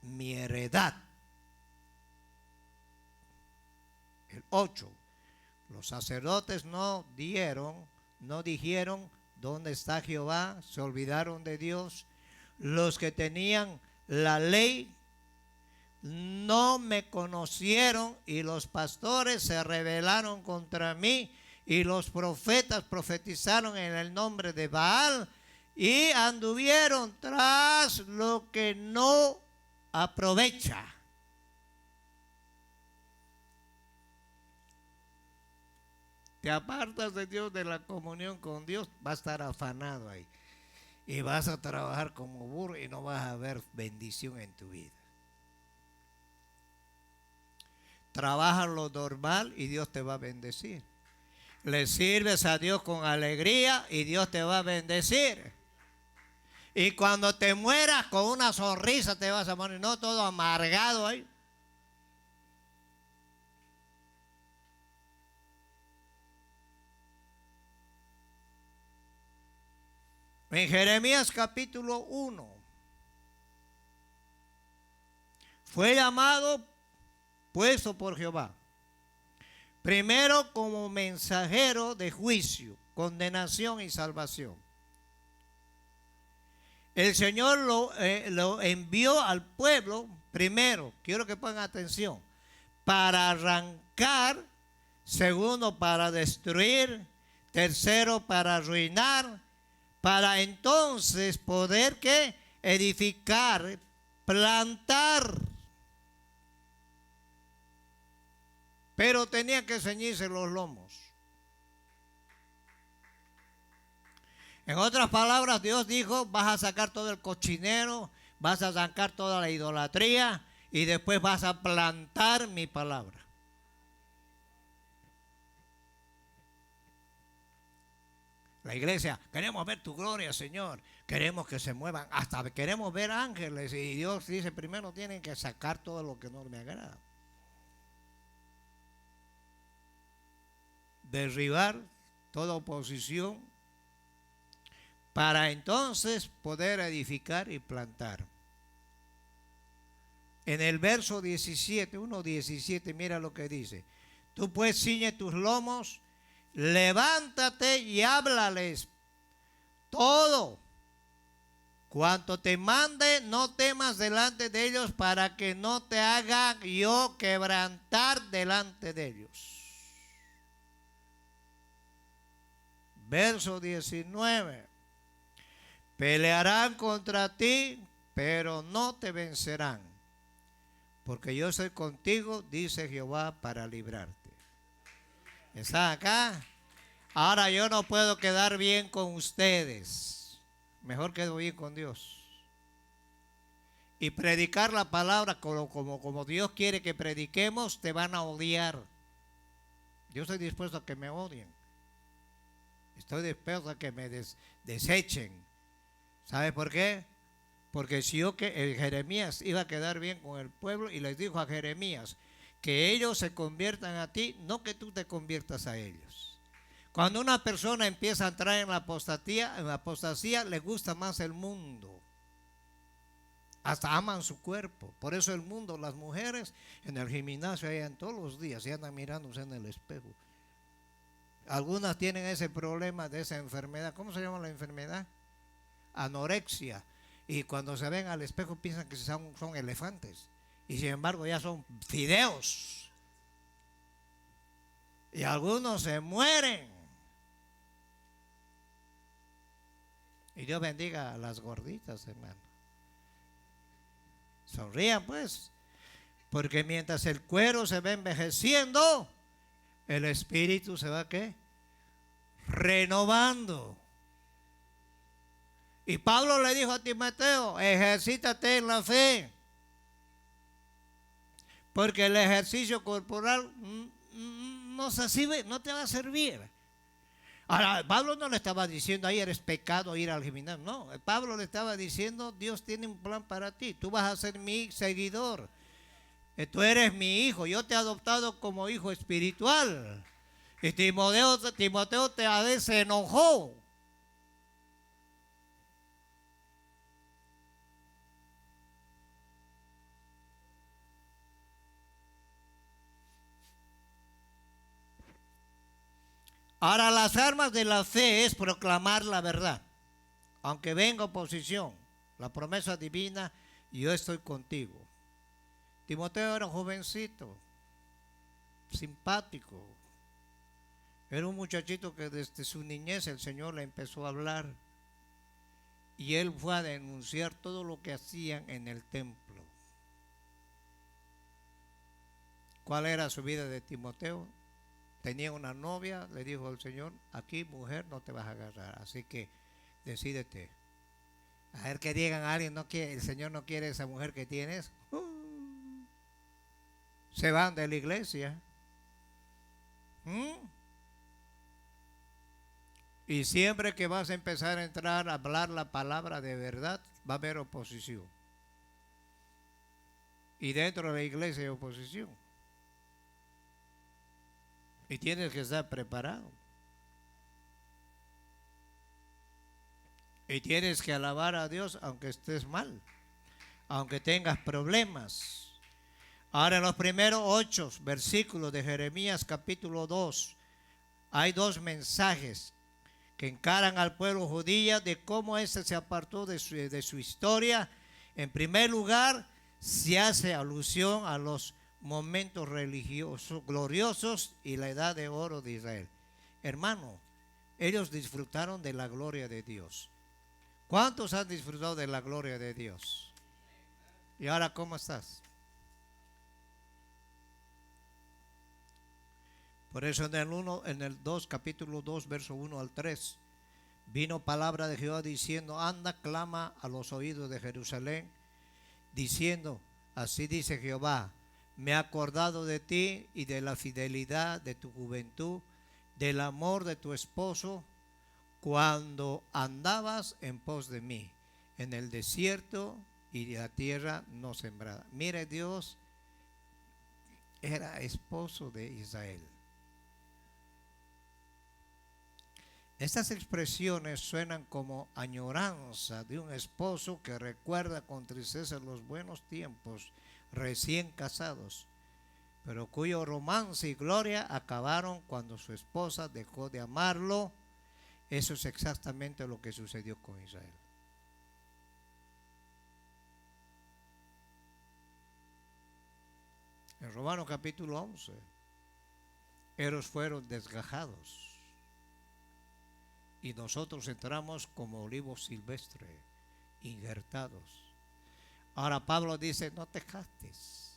mi heredad. El 8. Los sacerdotes no dijeron ¿dónde está Jehová? Se olvidaron de Dios. Los que tenían la ley no me conocieron, y los pastores se rebelaron contra mí, y los profetas profetizaron en el nombre de Baal, y anduvieron tras lo que no aprovecha. Te apartas de Dios, de la comunión con Dios, vas a estar afanado ahí. Y vas a trabajar como burro y no vas a ver bendición en tu vida. Trabaja lo normal y Dios te va a bendecir. Le sirves a Dios con alegría y Dios te va a bendecir. Y cuando te mueras con una sonrisa te vas a morir, no todo amargado ahí. En Jeremías capítulo 1, fue llamado, puesto por Jehová, primero como mensajero de juicio, condenación y salvación. El Señor lo envió al pueblo primero, quiero que pongan atención, para arrancar, segundo para destruir, tercero para arruinar, para entonces poder ¿qué? Edificar, plantar. Pero tenía que ceñirse los lomos. En otras palabras, Dios dijo, vas a sacar todo el cochinero, vas a sacar toda la idolatría y después vas a plantar mi palabra. La iglesia, queremos ver tu gloria, Señor. Queremos que se muevan, hasta queremos ver ángeles. Y Dios dice, primero tienen que sacar todo lo que no me agrada. Derribar toda oposición para entonces poder edificar y plantar. En el verso 17, 1:17, mira lo que dice. Tú pues ciñe tus lomos, levántate y háblales todo cuanto te mande, no temas delante de ellos para que no te haga yo quebrantar delante de ellos. Verso 19. Pelearán contra ti, pero no te vencerán, porque yo soy contigo, dice Jehová, para librarte. ¿Está acá? Ahora yo no puedo quedar bien con ustedes. Mejor quedo bien con Dios. Y predicar la palabra como Dios quiere que prediquemos, te van a odiar. Yo estoy dispuesto a que me odien. Estoy dispuesto a que me desechen. ¿Sabe por qué? Porque si yo que Jeremías iba a quedar bien con el pueblo y les dijo a Jeremías que ellos se conviertan a ti, no que tú te conviertas a ellos. Cuando una persona empieza a entrar en la apostasía le gusta más el mundo. Hasta aman su cuerpo. Por eso el mundo, las mujeres en el gimnasio andan todos los días y andan mirándose en el espejo. Algunas tienen ese problema de esa enfermedad. ¿Cómo se llama la enfermedad? Anorexia. Y cuando se ven al espejo piensan que son elefantes. Y sin embargo ya son fideos. Y algunos se mueren. Y Dios bendiga a las gorditas, hermano. Sonrían pues. Porque mientras el cuero se va envejeciendo, el espíritu se va ¿qué? Renovando. Y Pablo le dijo a Timoteo, ejercítate en la fe. Porque el ejercicio corporal no te va a servir. Ahora, Pablo no le estaba diciendo, ahí eres pecado ir al gimnasio. No, Pablo le estaba diciendo, Dios tiene un plan para ti. Tú vas a ser mi seguidor. Tú eres mi hijo. Yo te he adoptado como hijo espiritual. Y Timoteo se enojó. Ahora, las armas de la fe es proclamar la verdad. Aunque venga oposición, la promesa divina, yo estoy contigo. Timoteo era un jovencito, simpático. Era un muchachito que desde su niñez el Señor le empezó a hablar. Y él fue a denunciar todo lo que hacían en el templo. ¿Cuál era su vida de Timoteo? Tenía una novia, le dijo al Señor, aquí mujer no te vas a agarrar, así que decídete. A ver que digan a alguien, el Señor no quiere esa mujer que tienes. Se van de la iglesia. Y siempre que vas a empezar a entrar a hablar la palabra de verdad, va a haber oposición. Y dentro de la iglesia hay oposición. Y tienes que estar preparado. Y tienes que alabar a Dios aunque estés mal, aunque tengas problemas. Ahora en los primeros 8 versículos de Jeremías capítulo 2, hay 2 mensajes que encaran al pueblo judío de cómo éste se apartó de su historia. En primer lugar, se hace alusión a los momentos religiosos gloriosos y la edad de oro de Israel. Hermano, ellos disfrutaron de la gloria de Dios. ¿Cuántos han disfrutado de la gloria de Dios? ¿Y ahora cómo estás? Por eso en el 2, capítulo 2, verso 1 al 3, vino palabra de Jehová diciendo, anda, clama a los oídos de Jerusalén, diciendo, así dice Jehová, me he acordado de ti y de la fidelidad de tu juventud, del amor de tu esposo, cuando andabas en pos de mí, en el desierto y la tierra no sembrada. Mire, Dios era esposo de Israel. Estas expresiones suenan como añoranza de un esposo que recuerda con tristeza los buenos tiempos recién casados, pero cuyo romance y gloria acabaron cuando su esposa dejó de amarlo. Eso es exactamente lo que sucedió con Israel. En Romanos capítulo 11, ellos fueron desgajados y nosotros entramos como olivos silvestres, injertados. Ahora Pablo dice, no te jactes,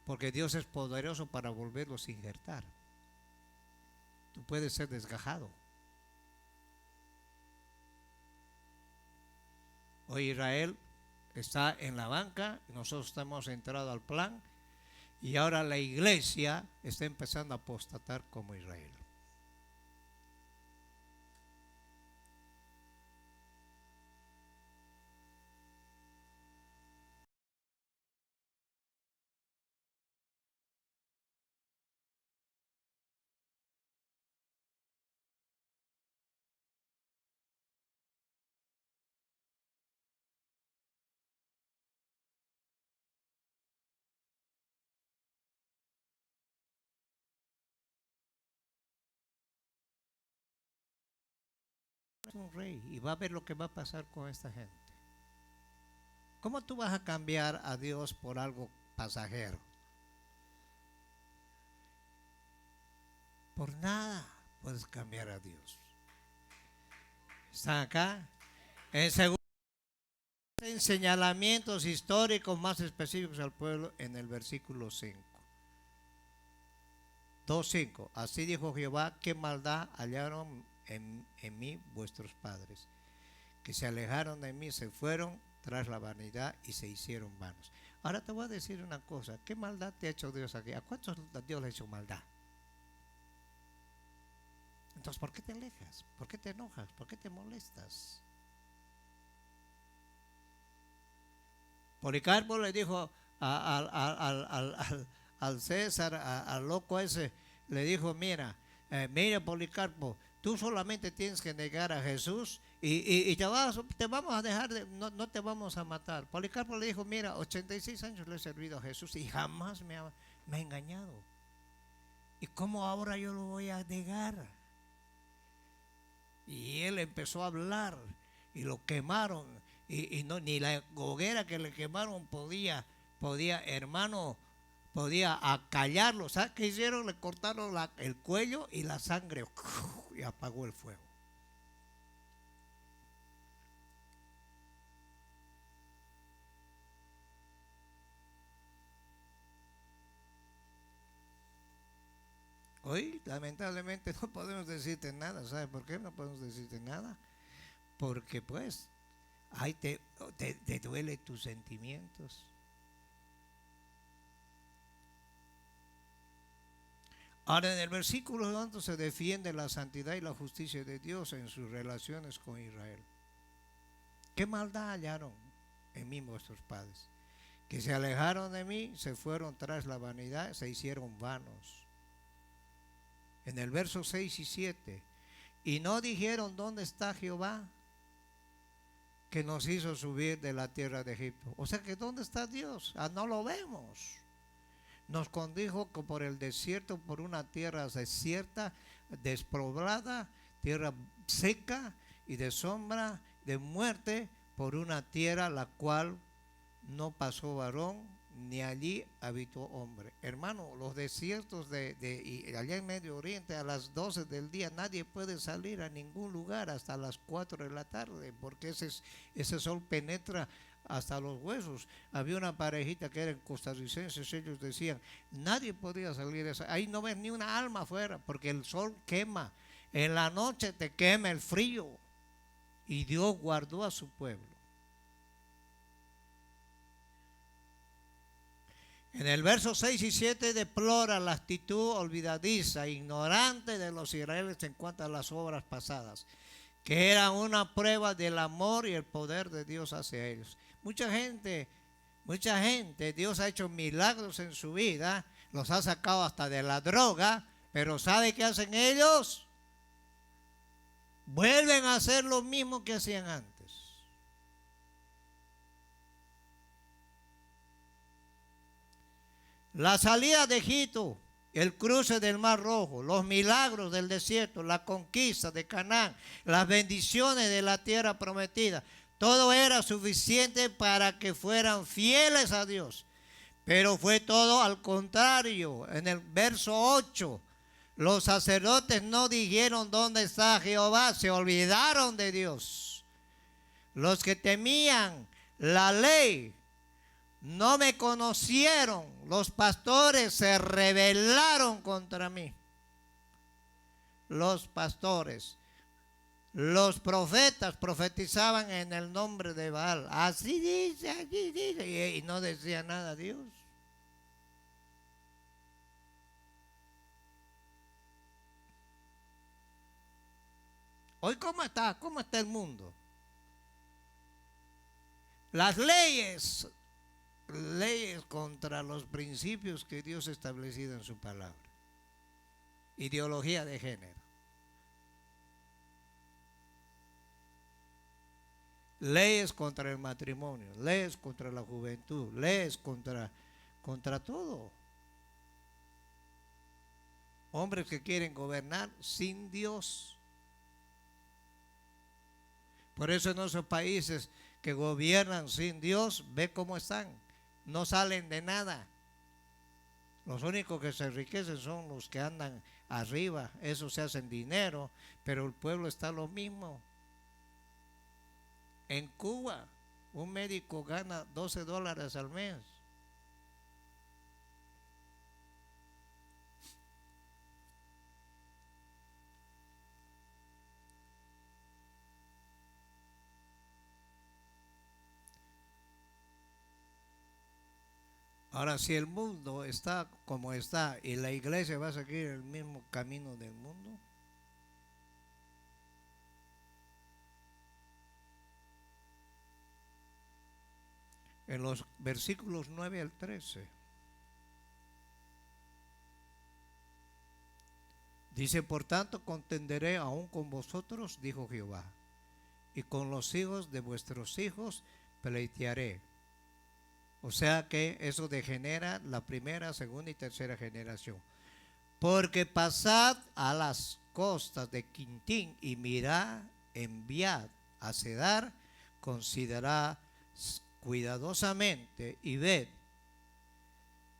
porque Dios es poderoso para volverlos a injertar. Tú puedes ser desgajado. Hoy Israel está en la banca, nosotros estamos entrados al plan y ahora la iglesia está empezando a apostatar como Israel. Es un rey y va a ver lo que va a pasar con esta gente. ¿Cómo tú vas a cambiar a Dios por algo pasajero? Por nada puedes cambiar a Dios. ¿Están acá? En segundo, en señalamientos históricos más específicos al pueblo en el versículo 5. 2:5. Así dijo Jehová, qué maldad hallaron en mí vuestros padres, que se alejaron de mí, se fueron tras la vanidad y se hicieron vanos. Ahora te voy a decir una cosa, ¿qué maldad te ha hecho Dios aquí? ¿A cuántos Dios le ha hecho maldad? Entonces, ¿por qué te alejas? ¿Por qué te enojas? ¿Por qué te molestas? Policarpo le dijo al César, al loco ese, le dijo, mira, Policarpo, tú solamente tienes que negar a Jesús y te vamos a dejar, no te vamos a matar. Policarpo le dijo, mira, 86 años le he servido a Jesús y jamás me ha engañado. ¿Y cómo ahora yo lo voy a negar? Y él empezó a hablar y lo quemaron y no, ni la hoguera que le quemaron podía hermano, podía acallarlo. ¿Sabes qué hicieron? Le cortaron el cuello y la sangre y apagó el fuego. Hoy lamentablemente no podemos decirte nada. ¿Sabes por qué no podemos decirte nada? Porque pues ahí te duele tus sentimientos. Ahora en el versículo 2 se defiende la santidad y la justicia de Dios en sus relaciones con Israel. ¿Qué maldad hallaron en mí vuestros padres? Que se alejaron de mí, se fueron tras la vanidad, se hicieron vanos. En el verso 6 y 7, y no dijeron dónde está Jehová que nos hizo subir de la tierra de Egipto. O sea que ¿dónde está Dios? No lo vemos. Nos condujo por el desierto, por una tierra desierta, despoblada, tierra seca y de sombra, de muerte, por una tierra la cual no pasó varón, ni allí habitó hombre. Hermano, los desiertos y allá en Medio Oriente a las 12 del día nadie puede salir a ningún lugar hasta las 4 de la tarde, porque ese sol penetra hasta los huesos. Había una parejita que eran costarricenses, ellos decían, nadie podía salir, ahí no ves ni una alma afuera, porque el sol quema, en la noche te quema el frío, y Dios guardó a su pueblo. En el verso 6 y 7 deplora la actitud olvidadiza, ignorante de los israelitas en cuanto a las obras pasadas, que eran una prueba del amor y el poder de Dios hacia ellos. Mucha gente, Dios ha hecho milagros en su vida, los ha sacado hasta de la droga, pero ¿sabe qué hacen ellos? Vuelven a hacer lo mismo que hacían antes. La salida de Egipto, el cruce del Mar Rojo, los milagros del desierto, la conquista de Canaán, las bendiciones de la tierra prometida, todo era suficiente para que fueran fieles a Dios. Pero fue todo al contrario. En el verso 8, los sacerdotes no dijeron dónde está Jehová, se olvidaron de Dios. Los que temían la ley no me conocieron, los pastores se rebelaron contra mí. Los pastores, los profetas profetizaban en el nombre de Baal. Así dice, y no decía nada a Dios. Hoy, ¿cómo está el mundo? Las leyes contra los principios que Dios ha establecido en su palabra. Ideología de género. Leyes contra el matrimonio, leyes contra la juventud, leyes contra todo. Hombres que quieren gobernar sin Dios. Por eso en esos países que gobiernan sin Dios, ve cómo están. No salen de nada. Los únicos que se enriquecen son los que andan arriba. Esos se hacen dinero, pero el pueblo está lo mismo. En Cuba, un médico gana $12 al mes. Ahora, si el mundo está como está y la iglesia va a seguir el mismo camino del mundo, en los versículos 9 al 13, dice, por tanto contenderé aún con vosotros, dijo Jehová, y con los hijos de vuestros hijos pleitearé. O sea que eso degenera la primera, segunda y tercera generación. Porque pasad a las costas de Quintín y mirad, enviad a Cedar, considerad cuidadosamente y ved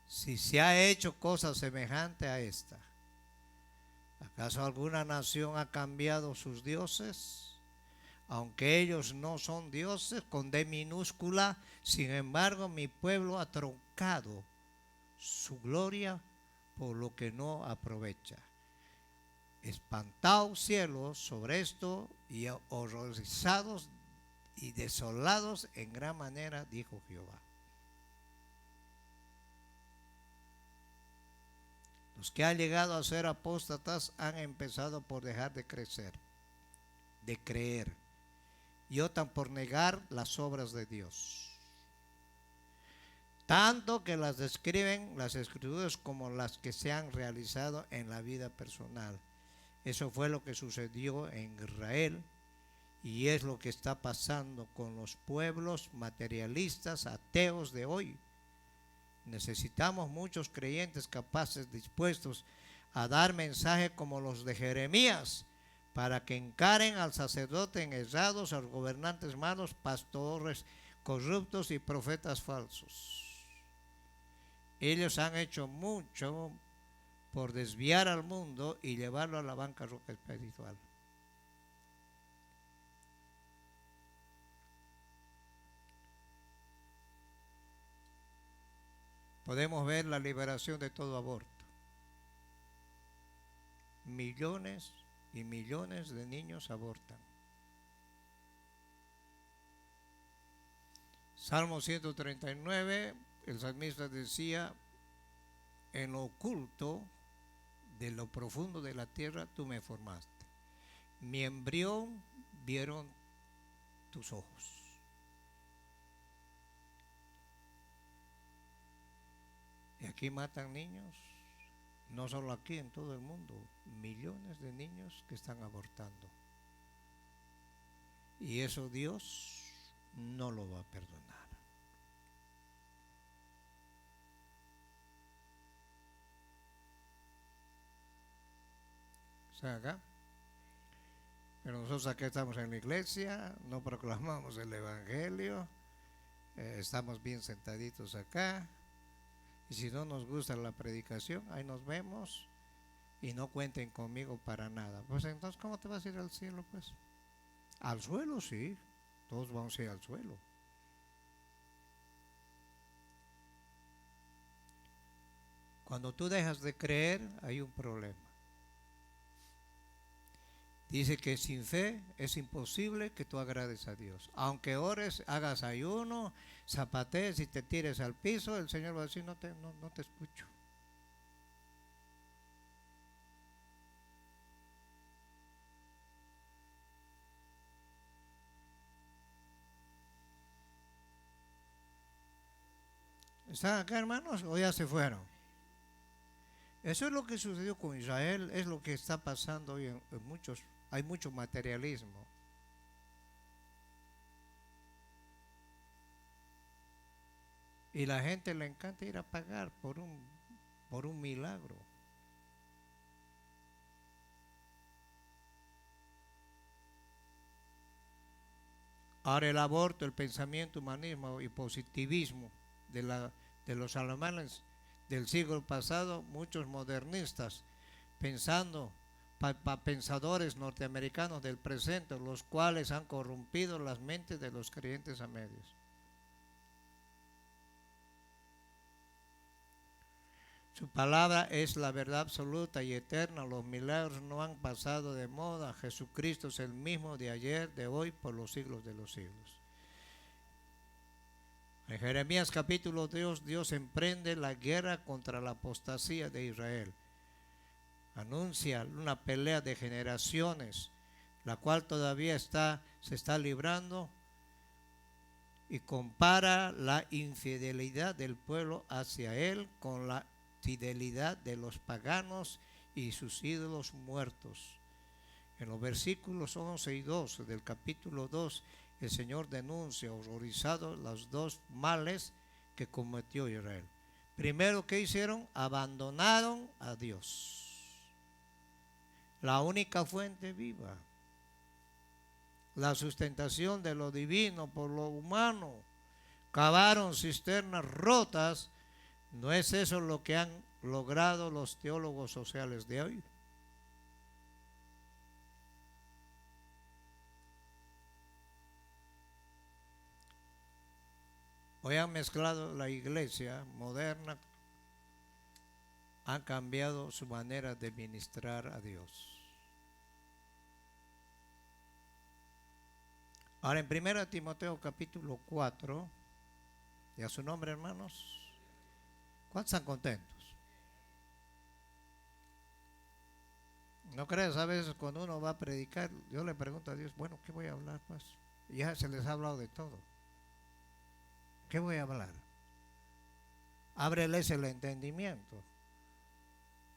si se ha hecho cosa semejante a esta. ¿Acaso alguna nación ha cambiado sus dioses? Aunque ellos no son dioses, con D minúscula, sin embargo mi pueblo ha trocado su gloria por lo que no aprovecha. Espantaos cielos sobre esto y horrorizados y desolados en gran manera, dijo Jehová. Los que han llegado a ser apóstatas han empezado por dejar de creer, y otran por negar las obras de Dios. Tanto que las describen las escrituras como las que se han realizado en la vida personal. Eso fue lo que sucedió en Israel y es lo que está pasando con los pueblos materialistas, ateos de hoy. Necesitamos muchos creyentes capaces, dispuestos a dar mensajes como los de Jeremías, para que encaren al sacerdote enhesados, a los gobernantes malos, pastores corruptos y profetas falsos. Ellos han hecho mucho por desviar al mundo y llevarlo a la bancarrota espiritual. Podemos ver la liberación de todo aborto. Millones y millones de niños abortan. Salmo 139, el salmista decía, en lo oculto de lo profundo de la tierra tú me formaste. Mi embrión vieron tus ojos. Y aquí matan niños, no solo aquí, en todo el mundo, millones de niños que están abortando. Y eso Dios no lo va a perdonar. ¿Están acá? Pero nosotros aquí estamos en la iglesia, no proclamamos el evangelio, estamos bien sentaditos acá. Y si no nos gusta la predicación, ahí nos vemos y no cuenten conmigo para nada. Pues entonces, ¿cómo te vas a ir al cielo, pues? Al suelo, sí, todos vamos a ir al suelo. Cuando tú dejas de creer, hay un problema. Dice que sin fe es imposible que tú agrades a Dios. Aunque ores, hagas ayuno, zapatees y te tires al piso, el Señor va a decir, no te escucho. ¿Están acá, hermanos, o ya se fueron? Eso es lo que sucedió con Israel, es lo que está pasando hoy en muchos. Hay mucho materialismo. Y la gente le encanta ir a pagar por un milagro. Ahora el aborto, el pensamiento humanismo y positivismo de los alemanes del siglo pasado, muchos modernistas pensando pensadores norteamericanos del presente, los cuales han corrompido las mentes de los creyentes a medios. Su palabra es la verdad absoluta y eterna. Los milagros no han pasado de moda. Jesucristo es el mismo de ayer, de hoy, por los siglos de los siglos. En Jeremías capítulo 2, Dios emprende la guerra contra la apostasía de Israel. Anuncia una pelea de generaciones, la cual todavía se está librando, y compara la infidelidad del pueblo hacia él con la fidelidad de los paganos y sus ídolos muertos. En los versículos 11 y 12 del capítulo 2, el Señor denuncia horrorizado los dos males que cometió Israel. Primero, ¿qué hicieron? Abandonaron a Dios, la única fuente viva, la sustentación de lo divino por lo humano. Cavaron cisternas rotas. ¿No es eso lo que han logrado los teólogos sociales de hoy? Hoy han mezclado la iglesia moderna, han cambiado su manera de ministrar a Dios. Ahora en 1 Timoteo capítulo 4, y a su nombre, hermanos, ¿cuántos están contentos? ¿No crees? A veces cuando uno va a predicar, yo le pregunto a Dios, bueno, ¿qué voy a hablar pues? Ya se les ha hablado de todo. ¿Qué voy a hablar? Ábreles el entendimiento.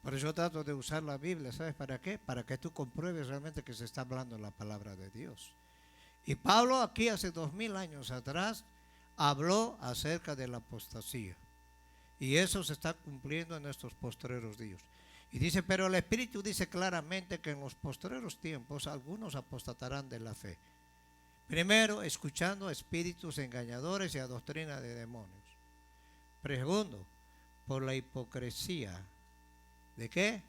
Por eso trato de usar la Biblia, ¿sabes para qué? Para que tú compruebes realmente que se está hablando la palabra de Dios. Y Pablo aquí hace 2000 años atrás habló acerca de la apostasía. Y eso se está cumpliendo en estos postreros días. Y dice, pero el Espíritu dice claramente que en los postreros tiempos algunos apostatarán de la fe. Primero, escuchando a espíritus engañadores y a doctrina de demonios. Segundo, por la hipocresía. ¿De qué?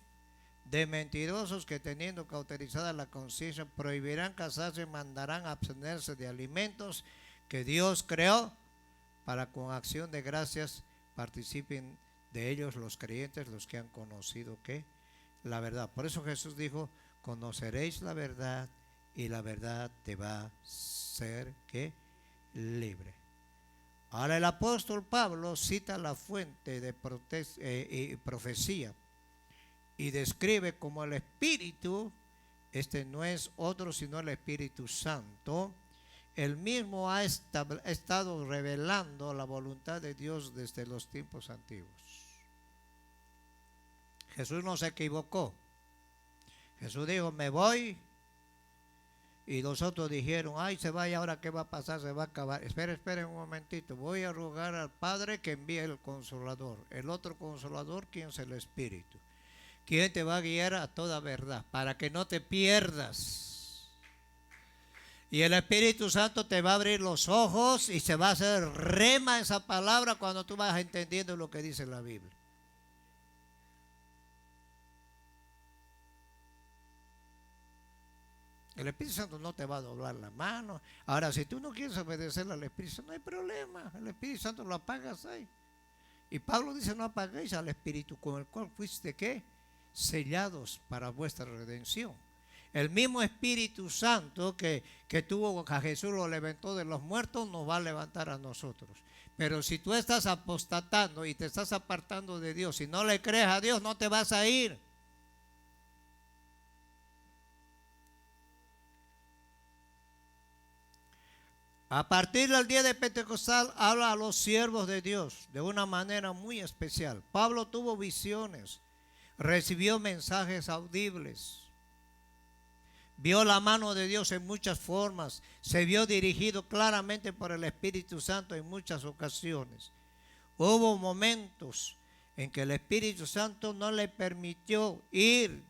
De mentirosos que teniendo cauterizada la conciencia prohibirán casarse y mandarán abstenerse de alimentos que Dios creó para con acción de gracias participen de ellos los creyentes, los que han conocido ¿qué? La verdad. Por eso Jesús dijo, conoceréis la verdad y la verdad te va a ser ¿qué? Libre. Ahora el apóstol Pablo cita la fuente de profecía y describe como el Espíritu, este no es otro sino el Espíritu Santo, él mismo ha estado revelando la voluntad de Dios desde los tiempos antiguos. Jesús no se equivocó. Jesús dijo, me voy. Y los otros dijeron, ay, se vaya, ahora qué va a pasar, se va a acabar. Esperen un momentito, voy a rogar al Padre que envíe el Consolador. El otro Consolador, ¿quién es el Espíritu? ¿Quién te va a guiar a toda verdad? Para que no te pierdas. Y el Espíritu Santo te va a abrir los ojos y se va a hacer rema esa palabra cuando tú vas entendiendo lo que dice la Biblia. El Espíritu Santo no te va a doblar la mano. Ahora, si tú no quieres obedecer al Espíritu Santo, no hay problema. El Espíritu Santo lo apagas ahí. Y Pablo dice, no apaguéis al Espíritu con el cual fuiste, ¿qué? Sellados para vuestra redención. El mismo Espíritu Santo que tuvo a Jesús, lo levantó de los muertos, nos va a levantar a nosotros. Pero si tú estás apostatando y te estás apartando de Dios, si no le crees a Dios, no te vas a ir. A partir del día de Pentecostal habla a los siervos de Dios de una manera muy especial. Pablo tuvo visiones, recibió mensajes audibles, vio la mano de Dios en muchas formas, se vio dirigido claramente por el Espíritu Santo en muchas ocasiones. Hubo momentos en que el Espíritu Santo no le permitió ir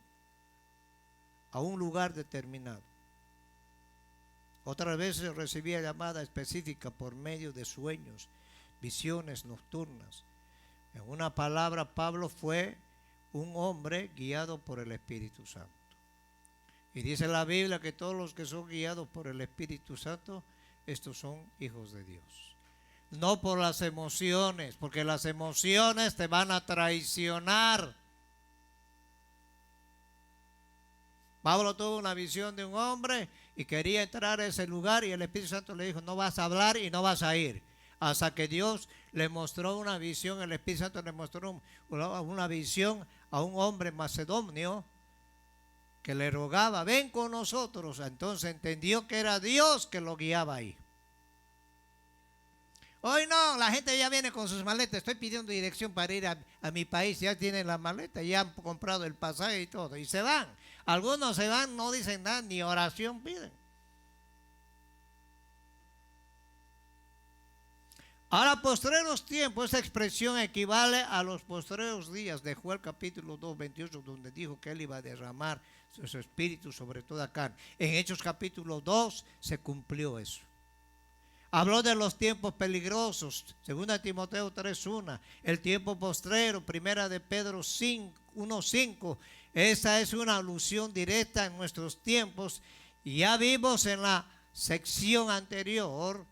a un lugar determinado. Otras veces recibía llamada específica por medio de sueños, visiones nocturnas. En una palabra, Pablo fue un hombre guiado por el Espíritu Santo. Y dice la Biblia que todos los que son guiados por el Espíritu Santo, estos son hijos de Dios. No por las emociones, porque las emociones te van a traicionar. Pablo tuvo una visión de un hombre y quería entrar a ese lugar y el Espíritu Santo le dijo, no vas a hablar y no vas a ir. Hasta que Dios le mostró una visión, el Espíritu Santo le mostró una visión a un hombre macedonio que le rogaba, ven con nosotros. Entonces entendió que era Dios que lo guiaba ahí. Hoy no, la gente ya viene con sus maletas, estoy pidiendo dirección para ir a mi país, ya tienen la maleta, ya han comprado el pasaje y todo, y se van. Algunos se van, no dicen nada, ni oración piden. Ahora, postreros tiempos, esa expresión equivale a los postreros días de Joel capítulo 2, 28, donde dijo que él iba a derramar su espíritu sobre toda carne. En Hechos capítulo 2 se cumplió eso. Habló de los tiempos peligrosos, 2 Timoteo 3:1, el tiempo postrero, 1 de Pedro 1:5. Esa es una alusión directa en nuestros tiempos. Y ya vimos en la sección anterior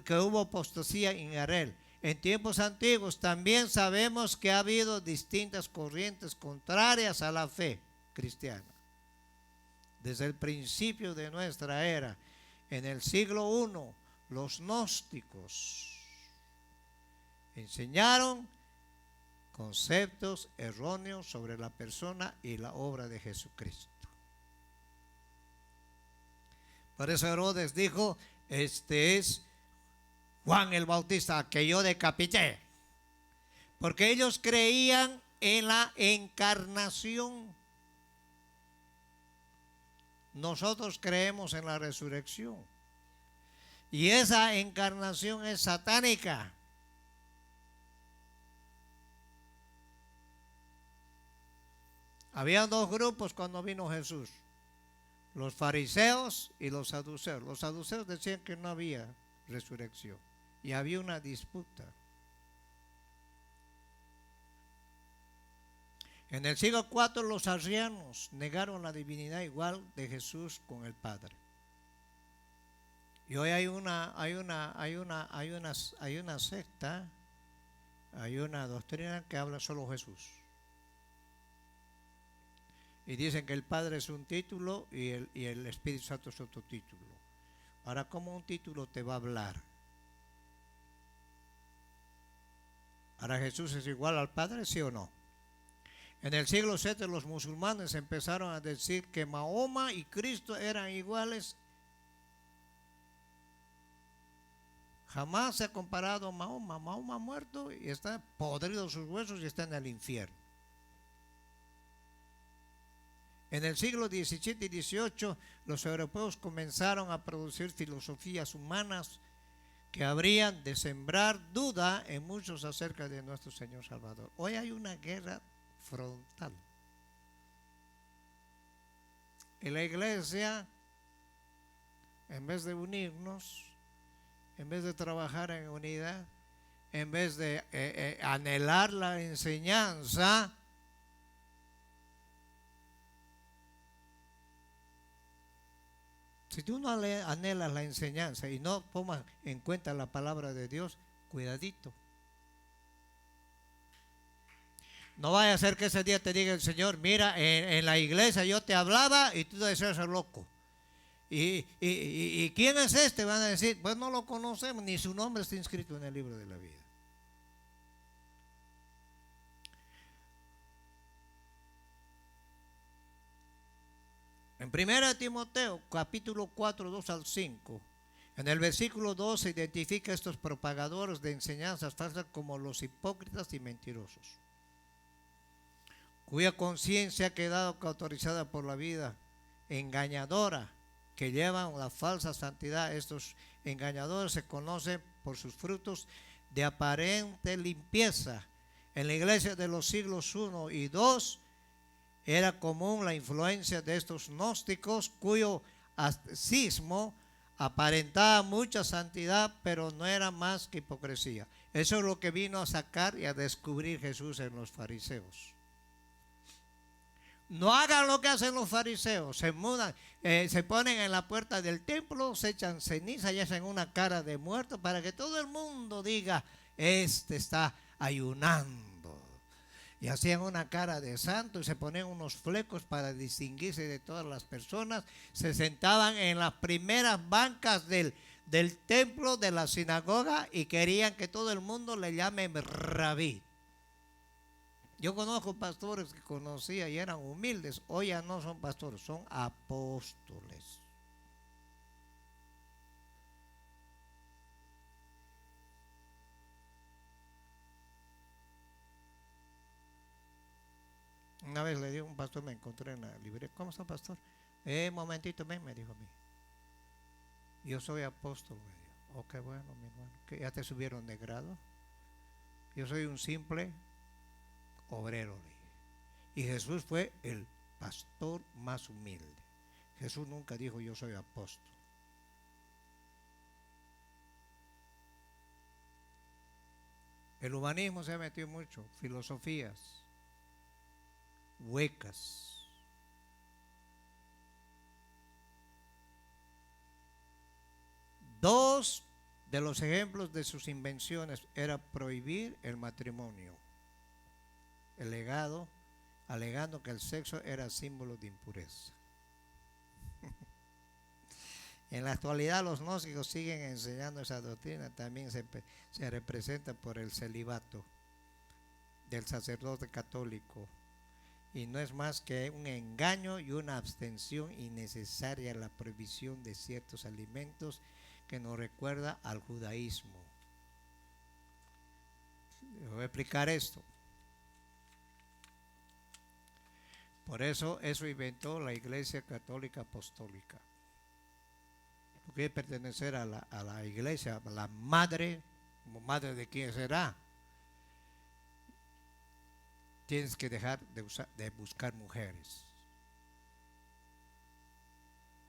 que hubo apostasía en Israel. En tiempos antiguos también sabemos que ha habido distintas corrientes contrarias a la fe cristiana. Desde el principio de nuestra era, en el siglo I, los gnósticos enseñaron conceptos erróneos sobre la persona y la obra de Jesucristo. Por eso Herodes dijo, este es Juan el Bautista que yo decapité. Porque ellos creían en la encarnación. Nosotros creemos en la resurrección. Y esa encarnación es satánica. Habían dos grupos cuando vino Jesús. Los fariseos y los saduceos. Los saduceos decían que no había resurrección. Y había una disputa. En el siglo IV los arrianos negaron la divinidad igual de Jesús con el Padre. Y hoy hay una secta, hay una doctrina que habla solo Jesús. Y dicen que el Padre es un título y el Espíritu Santo es otro título. Ahora, ¿cómo un título te va a hablar? Ahora, ¿Jesús es igual al Padre, sí o no? En el siglo VII los musulmanes empezaron a decir que Mahoma y Cristo eran iguales. Jamás se ha comparado a Mahoma. Mahoma ha muerto y está podrido sus huesos y está en el infierno. En el siglo XVII y XVIII los europeos comenzaron a producir filosofías humanas que habrían de sembrar duda en muchos acerca de nuestro Señor Salvador. Hoy hay una guerra frontal. Y la iglesia, en vez de unirnos, en vez de trabajar en unidad, en vez de anhelar la enseñanza, si tú no anhelas la enseñanza y no tomas en cuenta la palabra de Dios, cuidadito. No vaya a ser que ese día te diga el Señor, mira, en la iglesia yo te hablaba y tú deseas ser loco. ¿Y quién es este? Van a decir, pues no lo conocemos, ni su nombre está inscrito en el libro de la vida. En 1 Timoteo, capítulo 4, 2 al 5, en el versículo 2 se identifica a estos propagadores de enseñanzas falsas como los hipócritas y mentirosos, cuya conciencia ha quedado cauterizada por la vida engañadora, que llevan la falsa santidad. Estos engañadores se conocen por sus frutos de aparente limpieza. En la iglesia de los siglos I y II era común la influencia de estos gnósticos, cuyo ascetismo aparentaba mucha santidad, pero no era más que hipocresía. Eso es lo que vino a sacar y a descubrir Jesús en los fariseos. No hagan lo que hacen los fariseos, se mudan, se ponen en la puerta del templo, se echan ceniza y hacen una cara de muerto para que todo el mundo diga, este está ayunando. Y hacían una cara de santo y se ponían unos flecos para distinguirse de todas las personas. Se sentaban en las primeras bancas del templo, de la sinagoga, y querían que todo el mundo le llame rabí. Yo conozco pastores que conocía y eran humildes. Hoy ya no son pastores, son apóstoles. Una vez le digo a un pastor, me encontré en la librería. ¿Cómo está, pastor? Momentito, ven, me dijo a mí. Yo soy apóstol, me dijo. Oh, qué bueno, mi hermano. ¿Que ya te subieron de grado? Yo soy un simple obrero. Y Jesús fue el pastor más humilde. Jesús nunca dijo yo soy apóstol. El humanismo se ha metido mucho, filosofías huecas. Dos de los ejemplos de sus invenciones era prohibir el matrimonio, alegando que el sexo era símbolo de impureza. En la actualidad los gnósticos siguen enseñando esa doctrina. También se representa por el celibato del sacerdote católico, y no es más que un engaño y una abstención innecesaria a la prohibición de ciertos alimentos que nos recuerda al judaísmo. Voy a explicar esto. Por eso inventó la Iglesia Católica Apostólica. Tú quieres pertenecer a la iglesia, a la madre, como madre de quién será. Tienes que dejar de buscar mujeres.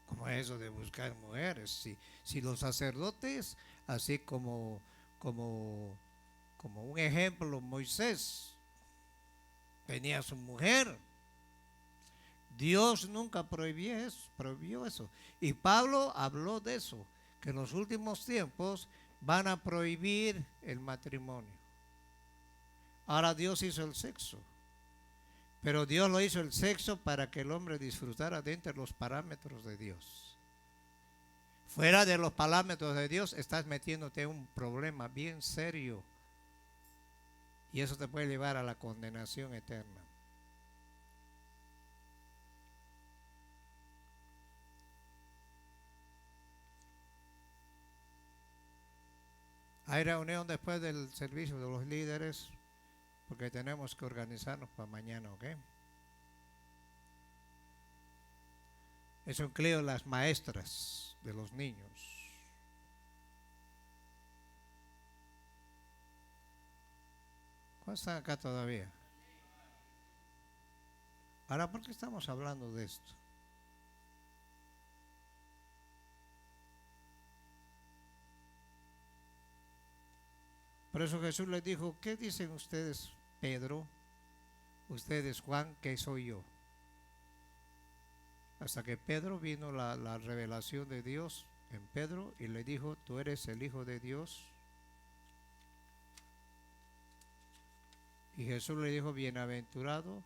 ¿Cómo es eso de buscar mujeres? Si los sacerdotes, así como un ejemplo, Moisés, tenía su mujer. Dios nunca prohibió eso. Y Pablo habló de eso, que en los últimos tiempos van a prohibir el matrimonio. Ahora Dios hizo el sexo, pero Dios lo hizo el sexo para que el hombre disfrutara dentro de los parámetros de Dios. Fuera de los parámetros de Dios estás metiéndote en un problema bien serio y eso te puede llevar a la condenación eterna. Hay reunión después del servicio de los líderes porque tenemos que organizarnos para mañana, ¿ok? Es un clio de las maestras de los niños. ¿Cuántos están acá todavía? Ahora, ¿por qué estamos hablando de esto? Por eso Jesús les dijo, ¿qué dicen ustedes, Pedro? Ustedes, Juan, ¿qué soy yo? Hasta que Pedro vino la revelación de Dios en Pedro y le dijo, tú eres el Hijo de Dios. Y Jesús le dijo, bienaventurado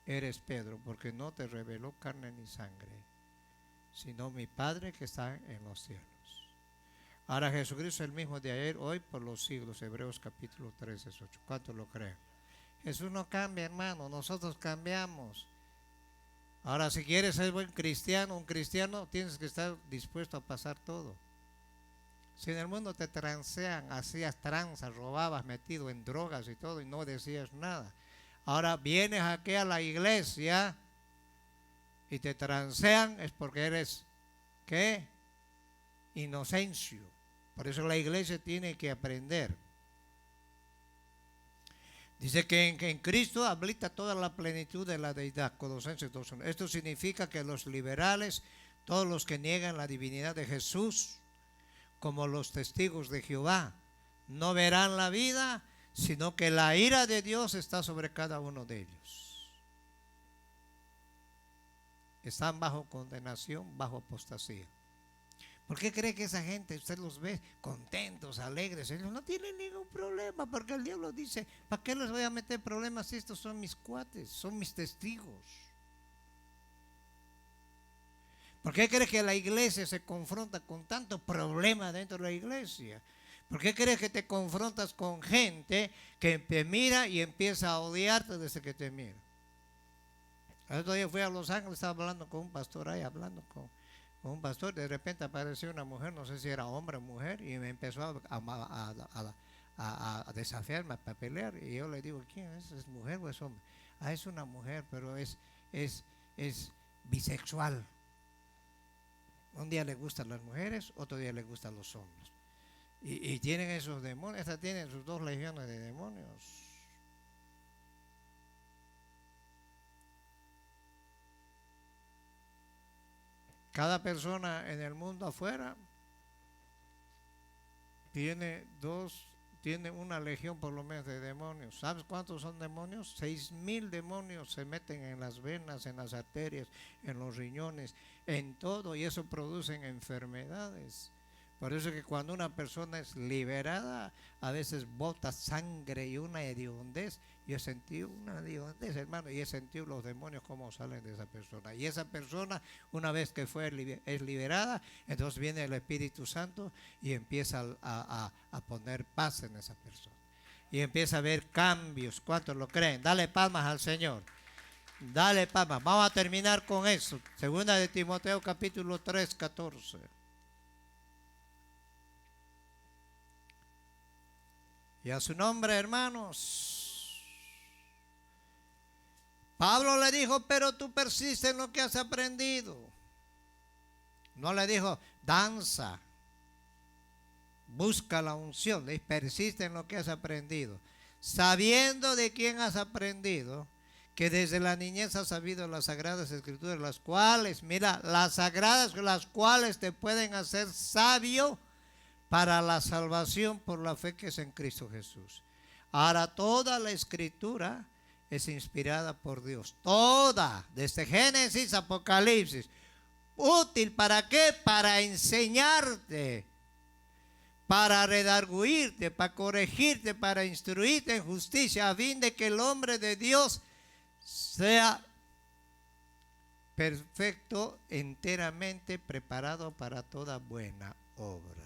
eres Pedro, porque no te reveló carne ni sangre, sino mi Padre que está en los cielos. Ahora Jesucristo es el mismo de ayer, hoy, por los siglos. Hebreos capítulo 13, 8. ¿Cuántos lo creen? Jesús no cambia, hermano, nosotros cambiamos. Ahora, si quieres ser buen cristiano, un cristiano, tienes que estar dispuesto a pasar todo. Si en el mundo te transean, hacías tranzas, robabas, metido en drogas y todo, y no decías nada. Ahora vienes aquí a la iglesia y te transean, es porque eres, ¿qué? Inocencio. Por eso la iglesia tiene que aprender. Dice que en Cristo habita toda la plenitud de la deidad. Colosenses 2:1. Esto significa que los liberales, todos los que niegan la divinidad de Jesús, como los testigos de Jehová, no verán la vida, sino que la ira de Dios está sobre cada uno de ellos. Están bajo condenación, bajo apostasía. ¿Por qué cree que esa gente, usted los ve contentos, alegres? Ellos no tienen ningún problema, porque el diablo dice, ¿para qué les voy a meter problemas si estos son mis cuates, son mis testigos? ¿Por qué cree que la iglesia se confronta con tanto problema dentro de la iglesia? ¿Por qué crees que te confrontas con gente que te mira y empieza a odiarte desde que te mira? El otro día fui a Los Ángeles, estaba hablando con un pastor ahí, hablando con un pastor, de repente apareció una mujer, no sé si era hombre o mujer, y me empezó a desafiarme, a pelear, y yo le digo, ¿quién es? ¿Es mujer o es hombre? Ah, es una mujer, pero es bisexual. Un día le gustan las mujeres, otro día le gustan los hombres. Y tienen esos demonios, esta tiene sus 2 legiones de demonios. Cada persona en el mundo afuera tiene una legión por lo menos de demonios. ¿Sabes cuántos son demonios? 6,000 demonios se meten en las venas, en las arterias, en los riñones, en todo, y eso producen enfermedades. Por eso que cuando una persona es liberada, a veces bota sangre y una hediondez. Yo he sentido una hediondez, hermano, y he sentido los demonios cómo salen de esa persona. Y esa persona, una vez que es liberada, entonces viene el Espíritu Santo y empieza a poner paz en esa persona. Y empieza a haber cambios. ¿Cuántos lo creen? Dale palmas al Señor. Dale palmas. Vamos a terminar con eso. Segunda de Timoteo capítulo 3, 14. Y a su nombre, hermanos. Pablo le dijo, pero tú persistes en lo que has aprendido. No le dijo, danza, busca la unción. Le dijo, persiste en lo que has aprendido. Sabiendo de quién has aprendido, que desde la niñez has sabido las sagradas escrituras, las cuales, mira, las sagradas, las cuales te pueden hacer sabio para la salvación por la fe que es en Cristo Jesús. Ahora toda la escritura es inspirada por Dios. Toda, desde Génesis a Apocalipsis. ¿Útil para qué? Para enseñarte, para redarguirte, para corregirte, para instruirte en justicia, a fin de que el hombre de Dios sea perfecto, enteramente preparado para toda buena obra.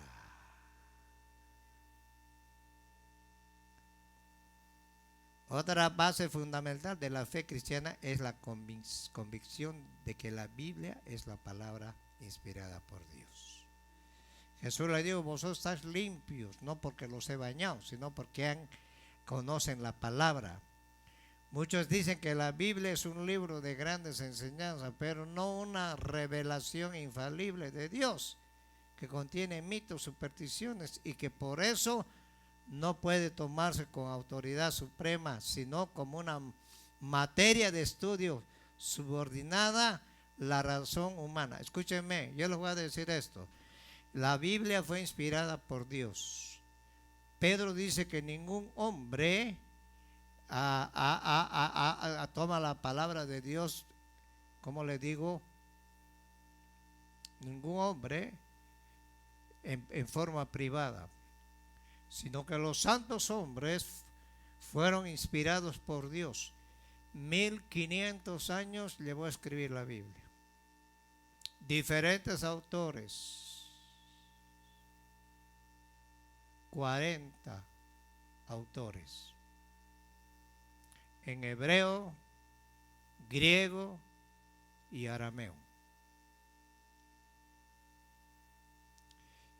Otra base fundamental de la fe cristiana es la convicción de que la Biblia es la palabra inspirada por Dios. Jesús le dijo, vosotros estáis limpios, no porque los he bañado, sino porque conocen la palabra. Muchos dicen que la Biblia es un libro de grandes enseñanzas, pero no una revelación infalible de Dios, que contiene mitos, supersticiones, y que por eso no puede tomarse con autoridad suprema, sino como una materia de estudio subordinada a la razón humana. Escúchenme, yo les voy a decir esto. La Biblia fue inspirada por Dios. Pedro dice que ningún hombre toma la palabra de Dios, como le digo, ningún hombre en forma privada, sino que los santos hombres fueron inspirados por Dios. 1500 años llevó a escribir la Biblia. Diferentes autores. 40 autores. En hebreo, griego y arameo.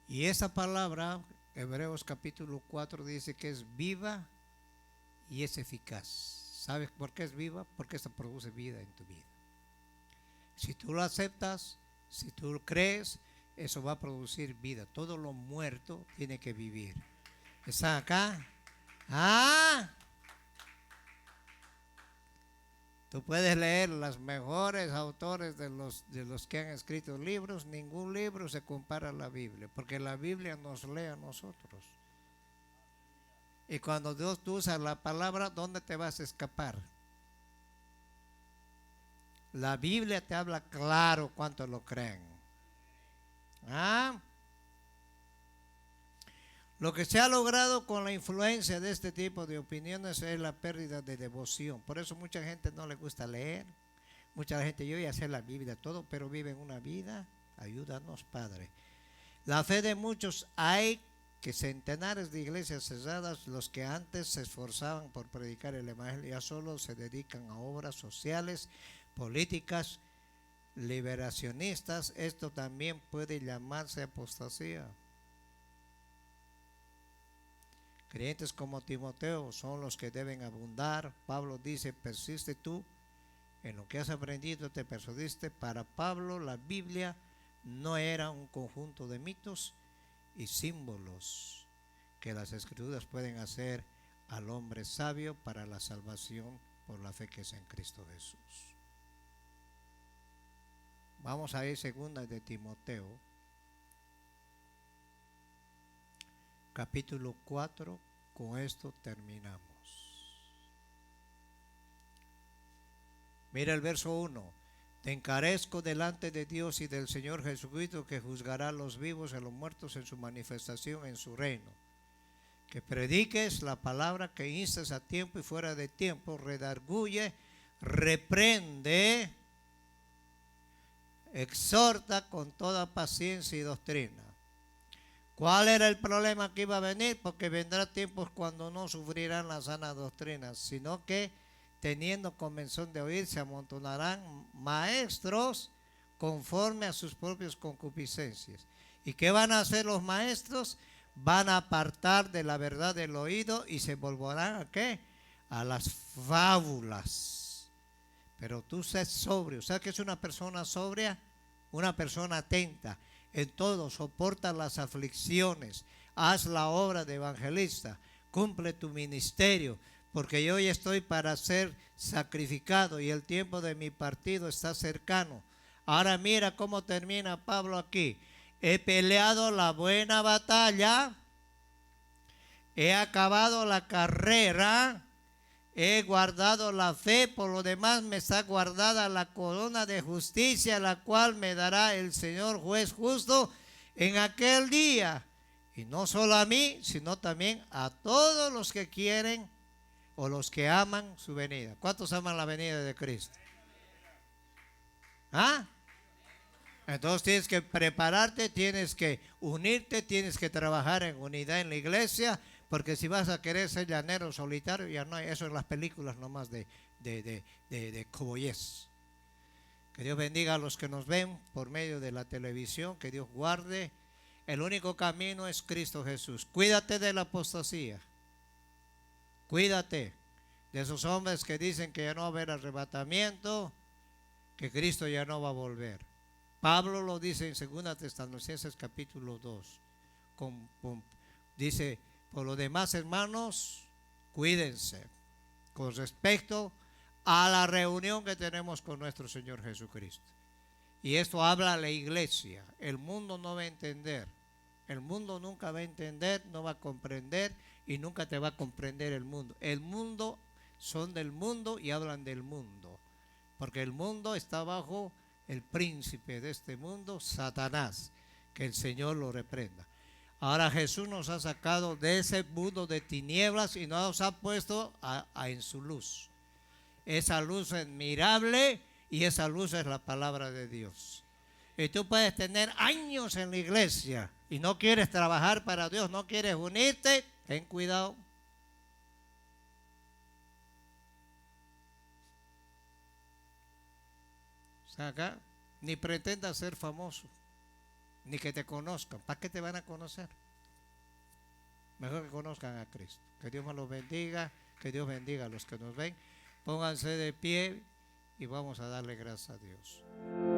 Y esa palabra, Hebreos capítulo 4, dice que es viva y es eficaz. ¿Sabes por qué es viva? Porque esta produce vida en tu vida. Si tú lo aceptas, si tú crees, eso va a producir vida. Todo lo muerto tiene que vivir. ¿Están acá? Tú puedes leer los mejores autores de los que han escrito libros. Ningún libro se compara a la Biblia, porque la Biblia nos lee a nosotros. Y cuando Dios usa la palabra, ¿dónde te vas a escapar? La Biblia te habla claro cuánto lo creen. Lo que se ha logrado con la influencia de este tipo de opiniones es la pérdida de devoción. Por eso mucha gente no le gusta leer. Mucha gente, yo voy a hacer la Biblia todo, pero viven una vida. Ayúdanos, Padre. La fe de muchos, hay que centenares de iglesias cerradas, los que antes se esforzaban por predicar el evangelio, ya solo se dedican a obras sociales, políticas, liberacionistas. Esto también puede llamarse apostasía. Creyentes como Timoteo son los que deben abundar. Pablo dice, persiste tú en lo que has aprendido, te persuadiste. Para Pablo la Biblia no era un conjunto de mitos y símbolos que las escrituras pueden hacer al hombre sabio para la salvación por la fe que es en Cristo Jesús. Vamos a ir segunda de Timoteo, capítulo 4, con esto terminamos. Mira el verso 1. Te encarezco delante de Dios y del Señor Jesucristo, que juzgará a los vivos y a los muertos en su manifestación en su reino. Que prediques la palabra, que instes a tiempo y fuera de tiempo, redarguye, reprende, exhorta con toda paciencia y doctrina. ¿Cuál era el problema que iba a venir? Porque vendrá tiempos cuando no sufrirán la sana doctrina, sino que teniendo comezón de oír, se amontonarán maestros conforme a sus propias concupiscencias. ¿Y qué van a hacer los maestros? Van a apartar de la verdad del oído y se volverán ¿a qué? A las fábulas. Pero tú sé sobrio. ¿Sabes qué es una persona sobria? Una persona atenta. En todo, soporta las aflicciones, haz la obra de evangelista, cumple tu ministerio, porque yo hoy estoy para ser sacrificado y el tiempo de mi partido está cercano. Ahora mira cómo termina Pablo aquí. He peleado la buena batalla, he acabado la carrera, he guardado la fe, por lo demás me está guardada la corona de justicia, la cual me dará el Señor juez justo en aquel día. Y no solo a mí, sino también a todos los que quieren o los que aman su venida. ¿Cuántos aman la venida de Cristo? ¿Ah? Entonces tienes que prepararte, tienes que unirte, tienes que trabajar en unidad en la iglesia, porque si vas a querer ser llanero solitario, ya no hay eso en las películas nomás de coboyes. Que Dios bendiga a los que nos ven por medio de la televisión, que Dios guarde. El único camino es Cristo Jesús. Cuídate de la apostasía. Cuídate de esos hombres que dicen que ya no va a haber arrebatamiento, que Cristo ya no va a volver. Pablo lo dice en 2 Tesalonicenses capítulo 2. Dice, por lo demás, hermanos, cuídense con respecto a la reunión que tenemos con nuestro Señor Jesucristo. Y esto habla a la iglesia. El mundo no va a entender. El mundo nunca va a entender, no va a comprender y nunca te va a comprender el mundo. El mundo son del mundo y hablan del mundo. Porque el mundo está bajo el príncipe de este mundo, Satanás. Que el Señor lo reprenda. Ahora Jesús nos ha sacado de ese mundo de tinieblas y nos ha puesto en su luz. Esa luz es admirable y esa luz es la palabra de Dios. Y tú puedes tener años en la iglesia y no quieres trabajar para Dios, no quieres unirte, ten cuidado. O sea, acá ni pretendas ser famoso, ni que te conozcan. ¿Para qué te van a conocer? Mejor que conozcan a Cristo. Que Dios me los bendiga, que Dios bendiga a los que nos ven. Pónganse de pie y vamos a darle gracias a Dios.